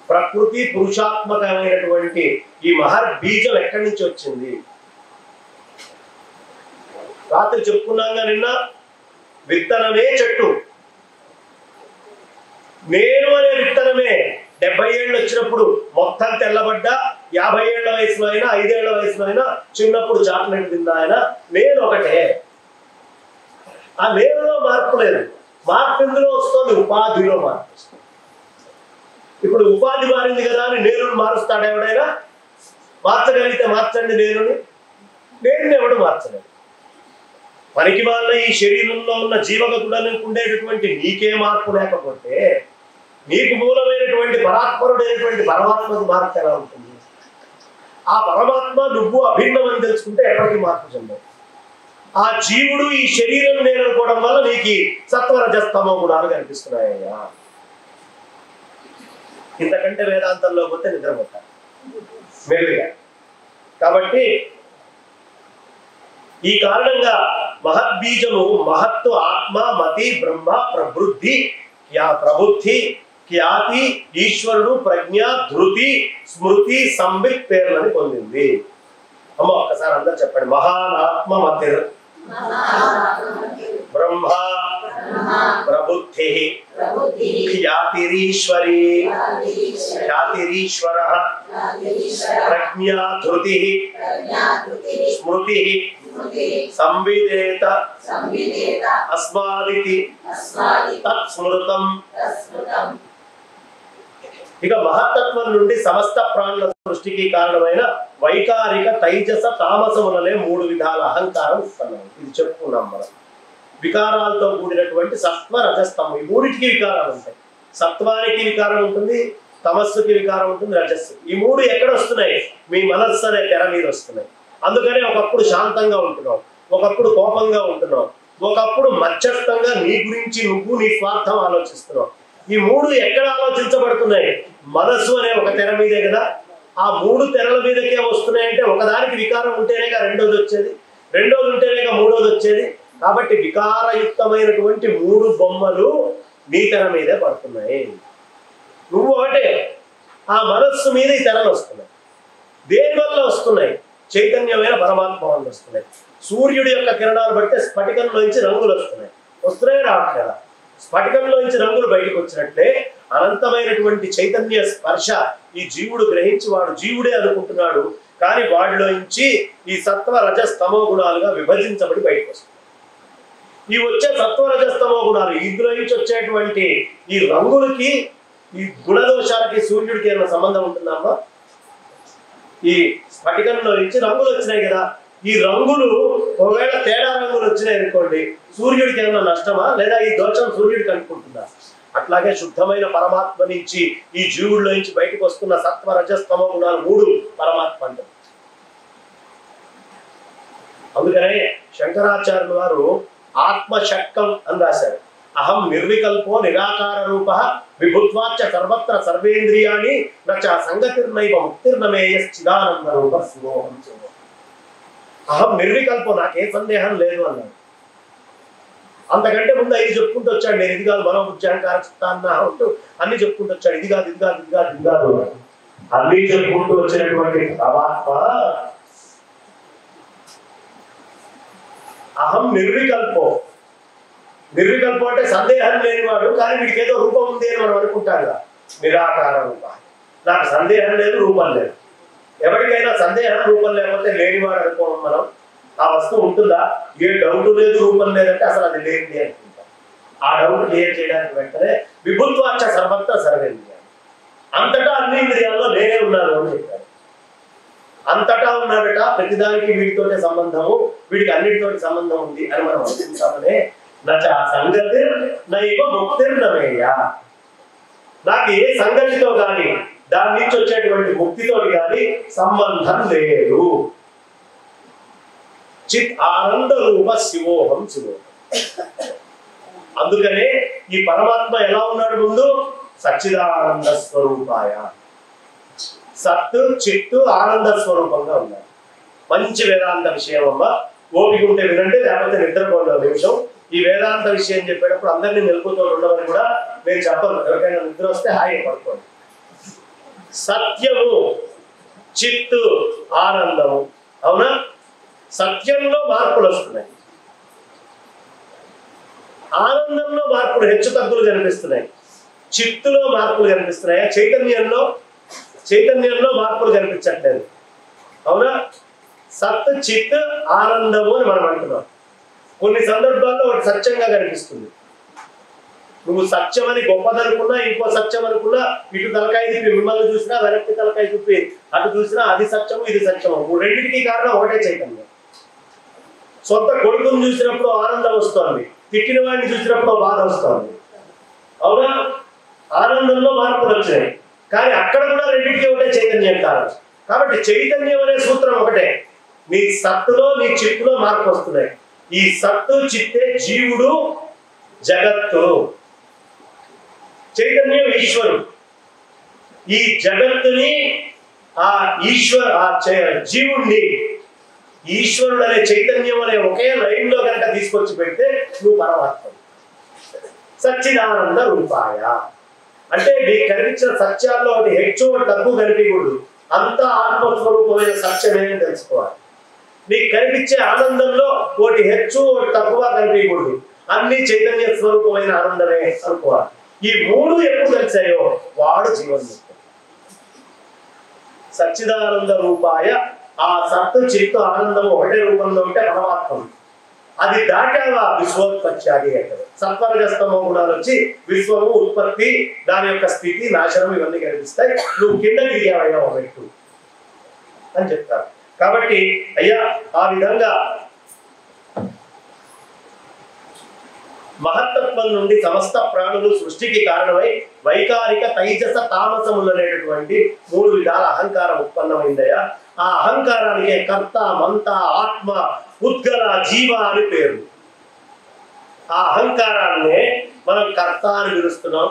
Speaker 1: ప్రకృతి పురుషాత్మకమైనటువంటి ఈ మహర్బీజం ఎక్కడి నుంచి వచ్చింది? రాత్రి చెప్పుకున్నాగా నిన్న, విత్తనమే చెట్టు. నేను అనే విత్తనమే 70 ఏళ్ళు వచ్చినప్పుడు మొత్తం తెల్లబడ్డా, 50 ఏళ్ల వయసులో అయినా 5 ఏళ్ల వయసులో అయినా చిన్నప్పుడు చాక్లెట్ తిన్నా అయినా నేను ఒకటే. ఆ నేనులో మార్పు లేదు. మార్పు ఎందులో వస్తుంది? ఉపాధిలో మార్పు వస్తుంది. ఇప్పుడు ఉపాధి మారింది కదా అని నేను మారుస్తాడు ఎవడైనా? మార్చగలిగితే మార్చండి నేనుని. నేను ఎవడు మార్చలేదు. పనికి మాలిన ఈ శరీరంలో ఉన్న జీవగతులను ఉండేటటువంటి నీకే మార్పు లేకపోతే నీకు మూలమైనటువంటి పరాత్పరుడైనటువంటి పరమాత్మకు మార్పు ఎలా ఉంటుంది? ఆ పరమాత్మ నువ్వు అభిన్నం అని తెలుసుకుంటే ఎప్పటికీ మార్పు చెందవు. ఆ జీవుడు ఈ శరీరం నేను అనుకోవడం వల్ల నీకు సత్వరజస్తమో గుణాలు కనిపిస్తున్నాయ్యా. ఇంతకంటే వేదాంతంలో పోతే నిద్రపోతారు మెల్లిగా. కాబట్టి ఈ కారణంగా మహద్బీజము మహత్తు ఆత్మ మతి బ్రహ్మ ప్రబుద్ధి ప్రబుద్ధి ఖ్యాతి ఈశ్వరుడు ప్రజ్ఞ ధృతి స్మృతి సంవిత్ పేర్లని పొందింది. అమ్మ ఒక్కసారి అందరు చెప్పండి. మహానాత్మ మతిర్ బ్రహ్మ ప్రబుద్ధి ఖ్యాతిరీశ్వరీ ఖ్యాతిరీశ్వర ప్రజ్ఞా ధృతి స్మృతి సంవిదేత అస్మాదితి తత్స్మృతం. ఇక మహత్తత్వం నుండి సమస్త ప్రాణుల సృష్టికి కారణమైన వైకారిక తైజస తామసములనే 3 విధాల అహంకారం ఉత్పన్నం. ఇది చెప్పుకున్నాం మనం. వికారాలతో కూడినటువంటి సత్వ రజస్తమం, ఈ 3టికి వికారాలు ఉంటాయి. సత్వానికి వికారం ఉంటుంది, తమస్సుకి వికారం ఉంటుంది, రజస్సు. ఈ 3 ఎక్కడ వస్తున్నాయి? మీ మనస్సు అనే తెర మీద వస్తున్నాయి. అందుకనే ఒకప్పుడు శాంతంగా ఉంటున్నావు, ఒకప్పుడు కోపంగా ఉంటున్నావు, ఒకప్పుడు మధ్యస్థంగా నీ గురించి నువ్వు నీ స్వార్థం ఆలోచిస్తున్నావు. ఈ 3 ఎక్కడ ఆలోచించబడుతున్నాయి? మనస్సు అనే ఒక తెర మీదే కదా. ఆ 3 తెరల మీదకే వస్తున్నాయంటే ఒకదానికి వికారం ఉంటేనేగా రెండోది వచ్చేది, రెండోది ఉంటేనేగా మూడోది వచ్చేది. కాబట్టి వికారయుక్తమైనటువంటి 3 బొమ్మలు నీ తెర మీదే పడుతున్నాయి. నువ్వు ఒకటే. ఆ మనస్సు మీద ఈ తెరలు వస్తున్నాయి. దేని వల్ల వస్తున్నాయి? చైతన్యమైన పరమాత్మ వల్ల వస్తున్నాయి. సూర్యుడి యొక్క కిరణాలు బట్టి స్ఫటికంలోంచి రంగులు వస్తున్నాయి రావట్లేదా? స్ఫటికంలోంచి రంగులు బయటకు వచ్చినట్లే అనంతమైనటువంటి చైతన్య స్పర్శ ఈ జీవుడు గ్రహించి వాడు జీవుడే అనుకుంటున్నాడు. కానీ వాడిలోంచి ఈ సత్వ రజస్తమో గుణాలుగా విభజించబడి బయటకు వస్తుంది. ఈ వచ్చే సత్వ రజస్తమో గుణాలు, ఇందులో నుంచి వచ్చేటువంటి ఈ రంగులకి, ఈ గుణదోషాలకి సూర్యుడికి ఏమైనా సంబంధం ఉంటుందమ్మా? ఈ స్ఫటికంలో నుంచి రంగులు వచ్చినాయి కదా. ఈ రంగులు ఒకవేళ తేడా రంగులు వచ్చినాయి అనుకోండి, సూర్యుడికి ఏమైనా నష్టమా? లేదా ఈ దోషం సూర్యుడికి అనుకుంటుందా? అట్లాగే శుద్ధమైన పరమాత్మ నుంచి ఈ జీవుల్లో నుంచి బయటకు వస్తున్న సత్వ రజస్తమో గుణాలు 3 పరమాత్మ అంటే. అందుకనే శంకరాచార్యుల వారు ఆత్మశక్తం అని రాశారు. అహం నిర్వికల్పో నిరాకార రూప విభుత్వాచ సర్వత్ర సర్వేంద్రియాణి నచ సంగతిర్నైవ ముక్తిర్నమేయశ్చిదానంద రూప శివోహం. అహం నిర్వికల్పో, నాకే సందేహం లేదు అన్నాడు. అంతకంటే ముందు 5 చెప్పుకుంటూ వచ్చాడు. నేను ఇది కాదు మనోబుద్ధ్యాంకార చిత్తాన్న అంటూ అన్ని చెప్పుకుంటూ వచ్చాడు. ఇది కాదు, ఇది కాదు, ఇది కాదు, ఇది కాదు అన్ని చెప్పుకుంటూ వచ్చినటువంటి పరమాత్మ అహం నిర్వికల్పో. నిర్వికల్పం అంటే సందేహం లేనివాడు, కానీ వీడికి ఏదో రూపం ఉంది అని మనం అనుకుంటాం కదా. నిరాకార రూప, నాకు సందేహం లేదు, రూపం లేదు. ఎవరికైనా సందేహం రూపం లేకపోతే లేనివాడు అనుకోవడం మనం. ఆ వస్తువు ఉంటుందా? ఏ డౌట్ లేదు, రూపం లేదంటే అసలు అది లేనిది అనుకుంటాం. ఆ డౌట్ క్లియర్ చేయడానికి వెంటనే విభుత్వాచ సర్వత్ర సర్వేంద్రియాలు, అంతటా అన్ని ఇంద్రియాల్లో నేనే ఉన్నాను అని చెప్పారు. అంతటా ఉన్నాడట, ప్రతిదానికి వీడితోటే సంబంధము, వీడికి అన్నిటితోటి సంబంధం ఉంది అని మనం అనుకుంటామనే. నచ సంగతి నైవ ముక్తిర్నమేయ, నాకు ఏ సంగతితో కానీ దాని నుంచి వచ్చేటువంటి ముక్తితో కానీ సంబంధం లేదు. చిత్ ఆనంద రూప శివోహం శివోహం. అందుకనే ఈ పరమాత్మ ఎలా ఉన్నాడు? ముందు సచ్చిదానంద స్వరూపాయ, సత్తు చిత్తు ఆనంద స్వరూపంగా ఉన్నాడు. మంచి వేదాంత విషయం అమ్మ. ఓపిక ఉంటే వినండి, లేకపోతే నిద్రపోండి నిమిషం. ఈ వేదాంత విషయం చెప్పేటప్పుడు అందరినీ మెలుపుతో ఉండమని కూడా నేను చెప్పను. ఎవరికైనా నిద్ర వస్తే హాయి పడుకోండి. సత్యము, చిత్తు, ఆనందము. అవునా? సత్యంలో మార్పులు వస్తున్నాయి, ఆనందంలో మార్పులు హెచ్చు తగ్గులు కనిపిస్తున్నాయి, చిత్తులో మార్పులు కనిపిస్తున్నాయా? చైతన్యంలో మార్పులు కనిపించట్లేదు. అవునా? సత్, చిత్, ఆనందము అని మనం అంటున్నాం. కొన్ని సందర్భాల్లో ఒకటి సత్యంగా కనిపిస్తుంది. నువ్వు సత్యం అని గొప్పదనుకున్నా, ఇంకో సత్యం అనుకున్నా, ఇటు తలకాయ తిప్పి మిమ్మల్ని చూసినా వెనక్కి తలకాయ తిప్పి అటు చూసినా అది సత్యము ఇది సత్యము. రెండింటికి కారణం ఒకటే చైతన్యం. సొంత కొడుకుని చూసినప్పుడు ఆనందం వస్తుంది, తిట్టిన వాడిని చూసినప్పుడు బాధ వస్తుంది. అవునా? ఆనందంలో మార్పులు వచ్చాయి, కానీ అక్కడ కూడా రెండింటికి ఒకటే చైతన్యం కారణం. కాబట్టి చైతన్యం అనే సూత్రం ఒకటే. నీ సత్తులో నీ చిత్తులో మార్పు వస్తున్నాయి. ఈ సత్తు చిత్తే జీవుడు, జగత్తు. చైతన్యం ఈశ్వరుడు. ఈ జగత్తుని ఆ జీవుణ్ణి ఈశ్వరుడు అనే చైతన్యం అనే ఒకే లైన్ లో కనుక తీసుకొచ్చి పెడితే నువ్వు పరమాత్మ. సచ్చిదానంద రూపాయ అంటే నీకు కనిపించిన సత్యాల్లో ఒకటి హెచ్చు ఒకటి తక్కువ కనిపించకూడదు, అంతా ఆత్మస్వరూపమైన సత్యమే అని తెలుసుకోవాలి. నీకు కనిపించే ఆనందంలో ఒకటి హెచ్చు ఒకటి తక్కువ కనిపించకూడదు, అన్ని చైతన్య స్వరూపమైన ఆనందమే అనుకోవాలి. ఈ మూడు ఎప్పుడు కలిసాయో వాడు జీవన్ముక్తుడు. సచ్చిదానంద రూపాయ ఆ సత్తు చిత్తు ఆనందము ఒకటే రూపంలో ఉంటే పరమాత్మ. అది దాటావా విశ్వోత్పత్తి అంటారు. సత్వరజస్తమో గుణాలు వచ్చి విశ్వము ఉత్పత్తి, దాని యొక్క స్థితి, నాశనం ఇవన్నీ కనిపిస్తాయి. నువ్వు కింద దిగావయ్యా ఒకట్టు అని చెప్తారు. కాబట్టి అయ్యా ఆ విధంగా మహత్తత్వం నుండి సమస్త ప్రాణులు సృష్టికి కారణమై వైకారిక తైజస తామసములు అనేటటువంటి మూడు విధాల అహంకారం ఉత్పన్నమైందయ్యా. ఆ అహంకారానికి కర్త, మంత, ఆత్మ, ఉద్గల, జీవ అని పేరు. ఆ అహంకారాన్నే మనం కర్త అని పిలుస్తున్నాం.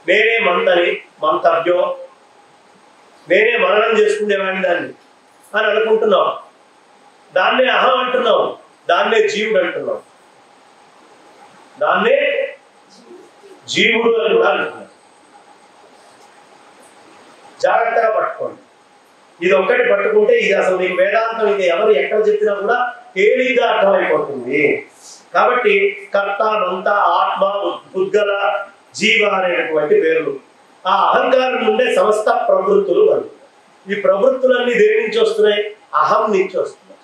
Speaker 1: నేనే మంతని, మంతవ్యో, నేనే మననం చేసుకునేవాడిని దాన్ని అని అనుకుంటున్నాం. దాన్నే అహం అంటున్నాం, దాన్నే జీవుడు అంటున్నాం, దాన్నే జీవుడు అని కూడా అంటున్నాం. జాగ్రత్తగా పట్టుకోండి. ఇది ఒక్కటి పట్టుకుంటే ఇది అసలు మీకు వేదాంతం ఇది ఎవరు ఎక్కడ చెప్పినా కూడా తేలిగ్గా అర్థమైపోతుంది. కాబట్టి కర్త, మంత, ఆత్మ, ఉద్గల, జీవ అనేటువంటి పేర్లు. ఆ అహంకారం నుండే సమస్త ప్రవృత్తులు కలుగుతాయి. ఈ ప్రవృత్తులన్నీ దేని నుంచి వస్తున్నాయి? అహం నుంచి వస్తున్నాయి.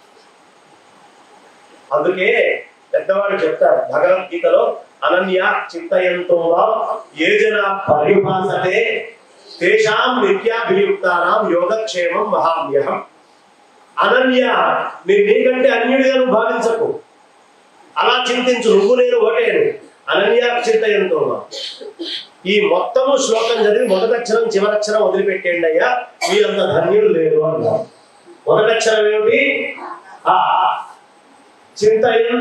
Speaker 1: అందుకే పెద్దవాళ్ళు చెప్తారు భగవద్గీతలో, అనన్య చింతయంతో ఏ జన పరిభాసతే తేషాం నిత్యాభియుక్తానాం యోగక్షేమం మహామ్యహం. అనన్య, నీకంటే అన్యుడిగా నువ్వు భావించకు, అలా చింతించు, నువ్వు నేను ఒకటేను. అనన్య చింతయంతో. ఈ మొత్తము శ్లోకం చదివి మొదటక్షరం చివరక్షరం వదిలిపెట్టేయండి అయ్యా, మీరంత ధన్యులు లేరు అన్నారు. మొదటక్షరం ఏమిటి? చింతయం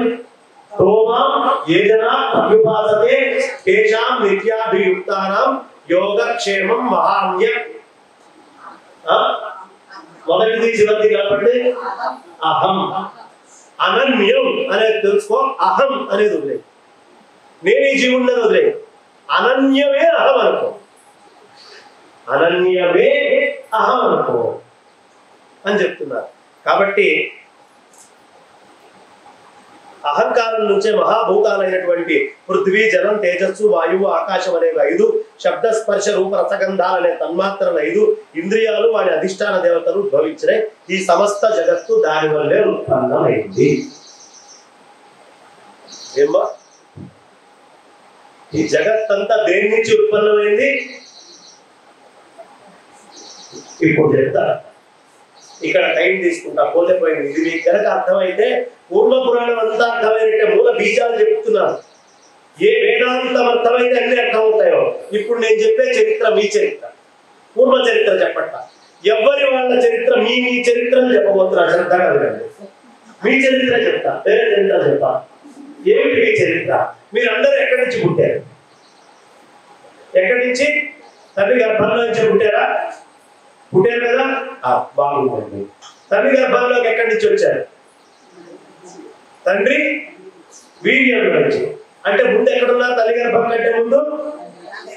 Speaker 1: తోమాం ఏజన అభ్యుపాసతే తేషాం నిత్యాభియుక్తానాం యోగక్షేమం మహామ్య. మొదటిది చివరిది కాబట్టి అహం. అనన్యం అనేది తెలుసుకో, అహం అనేది వదిలే. నేను ఈ జీవుడిని వదిలే, అనన్యమే అహం అనుకో, అనన్యమే అహం అనుకో అని చెప్తున్నారు. కాబట్టి అహంకారం నుంచే మహాభూతాలైనటువంటి పృథ్వీ, జలం, తేజస్సు, వాయువు, ఆకాశం అనేవి 5, శబ్ద, స్పర్శ, రూప, రసగంధాలనే తన్మాత్రలు 5, ఇంద్రియాలు వాడి అధిష్టాన దేవతలు ఉద్భవించినాయి. ఈ సమస్త జగత్తు దాని వల్లే ఉత్పన్నమైంది. ఏమ్మా, ఈ జగత్తంతా దేని నుంచి ఉత్పన్నమైంది? ఇప్పుడు చెప్తా, ఇక్కడ టైం తీసుకుంటా, పోతే పోయింది. ఇది మీకు కనుక అర్థమైతే పూర్వ పురాణం అంతా అర్థమైనట్టే. మూల బీజాలు చెప్తున్నాను. ఏ వేదాంతం అర్థమైతే అన్ని అర్థమవుతాయో. ఇప్పుడు నేను చెప్పే చరిత్ర మీ చరిత్ర, పూర్వ చరిత్ర చెప్పట. ఎవరి వాళ్ళ చరిత్ర మీ చరిత్రను చెప్పబోతున్నా. శ్రద్ధగా వినండి. మీ చరిత్ర చెప్తా, వేరే చరిత్ర చెప్తా. ఏమిటి మీ చరిత్ర? మీరందరూ ఎక్కడి నుంచి పుట్టారు? ఎక్కడి నుంచి? తల్లి గర్భంలో నుంచి పుట్టారా? పుట్టారు కదా, బాగుంటుంది. తండ్రి గర్భంలోకి ఎక్కడి నుంచి వచ్చారు? తండ్రి వీర్యం నుంచి. అంటే ముందు ఎక్కడున్నారు? తల్లి గర్భం కంటే ముందు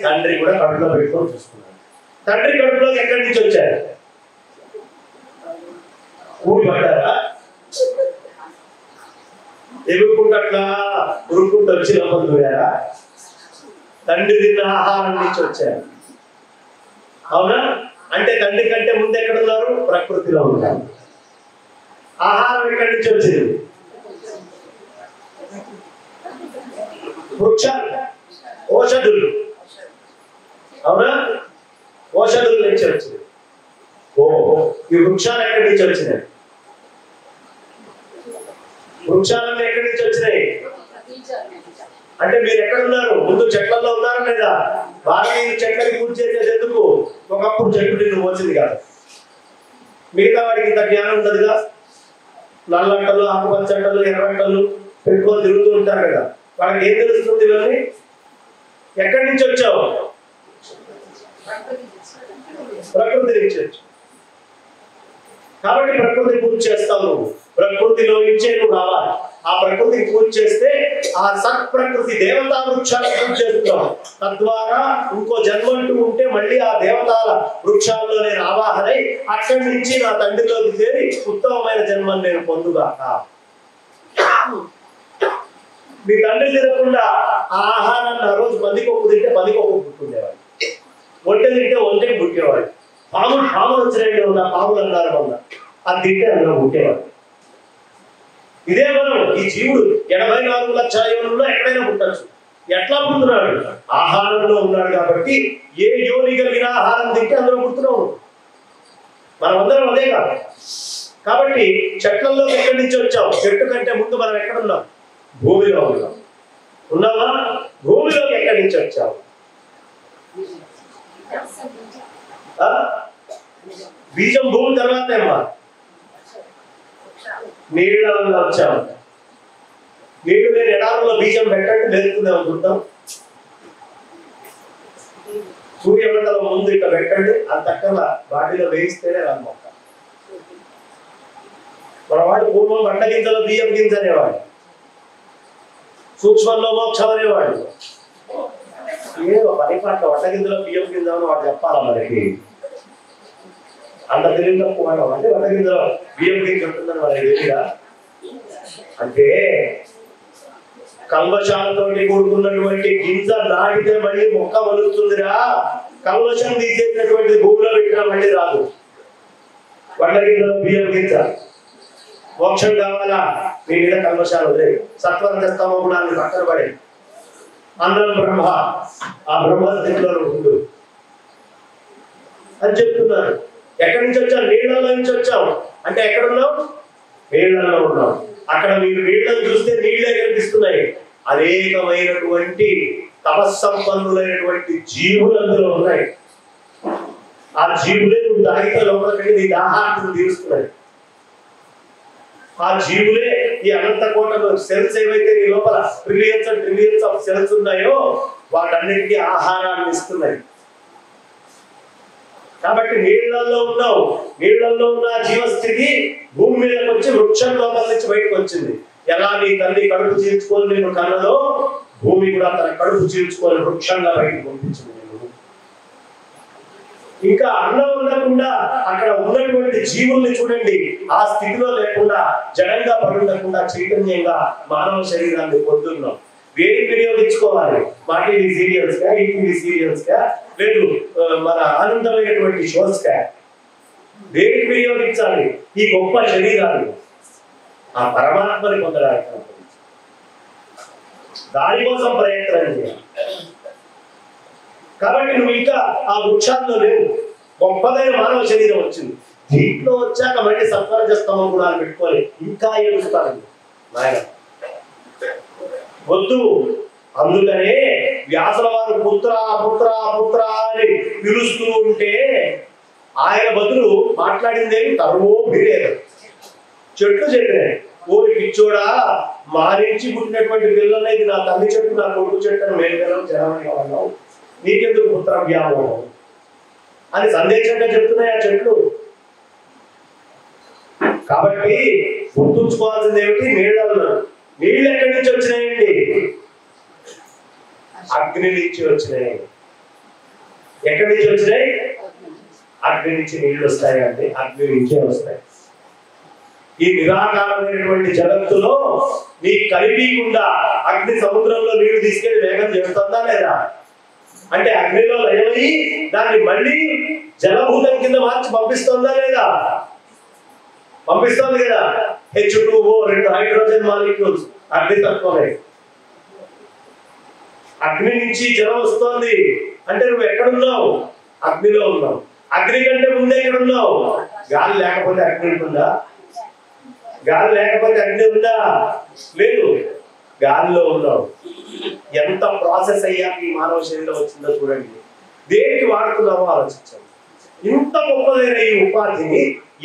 Speaker 1: తండ్రి కూడా కడుపులో పెట్టుకొని చూసుకున్నాడు. తండ్రి కడుపులోకి ఎక్కడి నుంచి వచ్చారు? ఊరి పడ్డారా? ఎగురుకుంటూ అట్లా ఉరుక్కుంటూ వచ్చి లోపల దూరారా? తండ్రి తిన్న ఆహారం నుంచి వచ్చారు. అవునా? అంటే తండ్రి కంటే ముందు ఎక్కడున్నారు? ప్రకృతిలో ఉన్నారు. ఆహారం ఎక్కడి నుంచి వచ్చింది? వృక్షాలు, ఔషధులు. అవునా? ఔషధుల నుంచి వచ్చింది. ఓ, ఈ వృక్షాలు ఎక్కడి నుంచి వచ్చినాయి? వృక్షాలన్నీ ఎక్కడి నుంచి వచ్చినాయి? అంటే మీరు ఎక్కడున్నారు? ముందు చెట్లలో ఉన్నారా లేదా? బాగా చెట్లకి పూజ చేసేది ఎందుకు? ఒకప్పుడు చెట్టు నిన్ను మోసింది కాదు. మిగతా వాడికి ఇంత జ్ఞానం ఉండదుగా. నల్లట్టలు, ఆకుపచ్చట్టలు, ఎర్రట్టలు పెట్టుకొని తిరుగుతూ ఉంటారు కదా. వాళ్ళకి ఏం తెలుస్తుంది? ఇవన్నీ ఎక్కడి నుంచి వచ్చావు? ప్రకృతి నుంచి వచ్చావు. కాబట్టి ప్రకృతి పూజ చేస్తావు నువ్వు. ప్రకృతిలో నుంచే నువ్వు రావాలి. ఆ ప్రకృతికి పూజ చేస్తే ఆ సత్ ప్రకృతి దేవతా వృక్షాలకు పూజ చేస్తున్నావు. తద్వారా ఇంకో జన్మంటూ ఉంటే మళ్ళీ ఆ దేవతాల వృక్షాల్లో నేను ఆవాహనై అక్కడి నుంచి నా తండ్రిలోకి చేరి ఉత్తమమైన జన్మను నేను పొందుగాక. మీ తండ్రి తినకుండా ఆ ఆహారాన్ని ఆ రోజు పందికొక్కు తింటే పందికొక్కు పుట్టుండేవాడు, ఒంటె తింటే ఒంటెకి పుట్టేవాడు. పాములు వచ్చినాయంటే ఉన్న పాములు అన్నారు వల్ల అది తింటే అందులో పుట్టేవాడు. ఇదే మనం ఈ జీవుడు 84 లక్షల యోనుల్లో ఎక్కడైనా పుట్టచ్చు. ఎట్లా పుడుతున్నాడు? ఆహారంలో ఉన్నాడు కాబట్టి ఏ యోని కలిగిన ఆహారం తింటే అందులో పుడుతున్నావు. మనం అందరం అదే కాదు. కాబట్టి చెట్లలో ఎక్కడి నుంచి వచ్చావు? చెట్టు కంటే ముందు మనం ఎక్కడున్నాం? భూమిలో ఉన్నాం. ఉన్నావా? భూమిలోకి ఎక్కడి నుంచి వచ్చావు? బీజం భూమి తర్వాత ఏమా? నీళ్ళ వల్ల వచ్చాము. నీళ్లు లేని ఎడారులో బీజం పెట్టండి, వెళ్తుంది అనుకుంటాం. సూర్యమండలం ముందు ఇట్లా పెట్టండి, అది తక్కల బాడీలో వేయిస్తేనే రాదు మొక్క. మన వాడు పూర్వం బండ గింజలో బియ్యం గింజ అనేవాడు, సూక్ష్మంలో మోక్షం అనేవాడు. ఏదో పని పాటల వంట గింజలో బియ్యం గింజ అని వాడు చెప్పాలా మనకి? అంత తెలివి తక్కువ అంటే వంట గింజలో బియ్యం గింజ ఉంటుందని మనకి తెలియదా? అంటే కల్మషాలతో కూడుకున్నటువంటి గింజ నాటితే మళ్ళీ మొక్క వలుస్తుందిరా. కల్మషం తీసేసినటువంటి భూమిలో పెట్టినా మళ్ళీ రాదు. వంట గింజలో బియ్యం గింజ. మోక్షం కావాలా? మీ మీద కల్మషాలు వదిలేదు. సత్వరస్తమ గుణాన్ని పక్కన పడే అందరం బ్రహ్మ, ఆ బ్రహ్మస్థితిలో ఉండు అని చెప్తున్నారు. ఎక్కడి నుంచి వచ్చావు? నీళ్లలో నుంచి వచ్చావు. అంటే ఎక్కడున్నావు? నీళ్లలో ఉన్నావు. అక్కడ మీరు నీళ్లను చూస్తే నీళ్లే కనిపిస్తున్నాయి. అనేకమైనటువంటి తపస్సంపన్నులైనటువంటి జీవులు అందులో ఉన్నాయి. ఆ జీవులే నువ్వు తాగితే లోపలికి నీ దాహార్తిని తీరుస్తున్నాయి. ఆ జీవులే ఈ అనంత కోటలో సెల్స్ ఏవైతే నీ లోపల trillions and trillions of cells ఉన్నాయో వాటన్నిటికీ ఆహారాన్ని ఇస్తున్నాయి. కాబట్టి నీళ్లలో ఉన్నావు. నీళ్లలో ఉన్న జీవస్థితి భూమి మీదకి వచ్చి వృక్షం లోపల నుంచి బయటకు వచ్చింది. ఎలా నీ తల్లి కడుపు చీల్చుకొని నేను కన్నదో భూమి కూడా తన కడుపు చీల్చుకొని వృక్షంగా బయటకు పంపించింది. ఇంకా అన్నం ఉండకుండా అక్కడ ఉన్నటువంటి జీవుల్ని చూడండి. ఆ స్థితిలో లేకుండా జడంగా పడుండకుండా చైతన్యంగా మానవ శరీరాన్ని పొందుతున్నాం. వేడికి వినియోగించుకోవాలి. మా టీవీ సీరియల్స్ గా, ఈటీవీ సీరియల్స్ గా, లేదు మన ఆనందమైనటువంటి షోస్ గా వేడికి వినియోగించాలి. ఈ గొప్ప శరీరాన్ని ఆ పరమాత్మని పొందడానికి దానికోసం ప్రయత్నం చేయాలి. కాబట్టి నువ్వు ఇంకా ఆ వృక్షాల్లో లేవు. గొప్పదైన మానవ శరీరం వచ్చింది. దీంట్లో వచ్చాక మళ్ళీ సత్వరజస్తమం కూడా పెట్టుకోవాలి. ఇంకా ఏడుస్తాను నాయన వద్దు. అందుకనే వ్యాసుల వారు పుత్ర పుత్ర పుత్ర అని పిలుస్తూ ఉంటే ఆయన బదులు మాట్లాడిందేమి తరువో బిరేదు. చెట్లు చెప్పినాయి, ఓరి పిచ్చోడా, మా నుంచి పుట్టినటువంటి పిల్లలనేది నా తల్లి చెట్టు, నా కొడుకు చెట్టు అని మేలుగలం జనమని అన్నావు, నీకెందుకు పుత్ర వ్యామోహం అని సందేశంగా చెప్తున్నాయి ఆ చెట్లు. కాబట్టి గుర్తుంచుకోవాల్సింది ఏమిటి? నీళ్ళల్లో. నీళ్ళు ఎక్కడి నుంచి వచ్చినాయండి? అగ్ని నుంచి వచ్చినాయి. ఎక్కడి నుంచి వచ్చినాయి? అగ్ని నుంచి నీళ్లు వస్తాయి అంటే అగ్ని నుంచే వస్తాయి. ఈ నిరాకారమైనటువంటి జగత్తులో నీకు కలిపీకుండా అగ్ని సముద్రంలో నీళ్లు తీసుకెళ్లి వేగం చేస్తుందా లేదా? అంటే అగ్నిలో లయమై దాన్ని మళ్ళీ జలభూతం కింద మార్చి పంపిస్తుందా లేదా? పంపిస్తుంది కదా. H2O 2 hydrogen molecules అగ్నితత్వమే. అగ్ని నుంచి జలం వస్తోంది అంటే నువ్వు ఎక్కడున్నావు? అగ్నిలో ఉన్నావు. అగ్ని కంటే ముందే ఎక్కడున్నావు? గాలి లేకపోతే అగ్ని ఉంటుందా? గాలి లేకపోతే అగ్ని ఉందా? లేదు, గాలిలో ఉన్నావు. ఎంత ప్రాసెస్ అయ్యాక ఈ మానవ శరీరం వచ్చిందో చూడండి. దేనికి వాడుతున్నామో ఆలోచించండి. ఇంత గొప్పదైన ఈ ఉపాధిని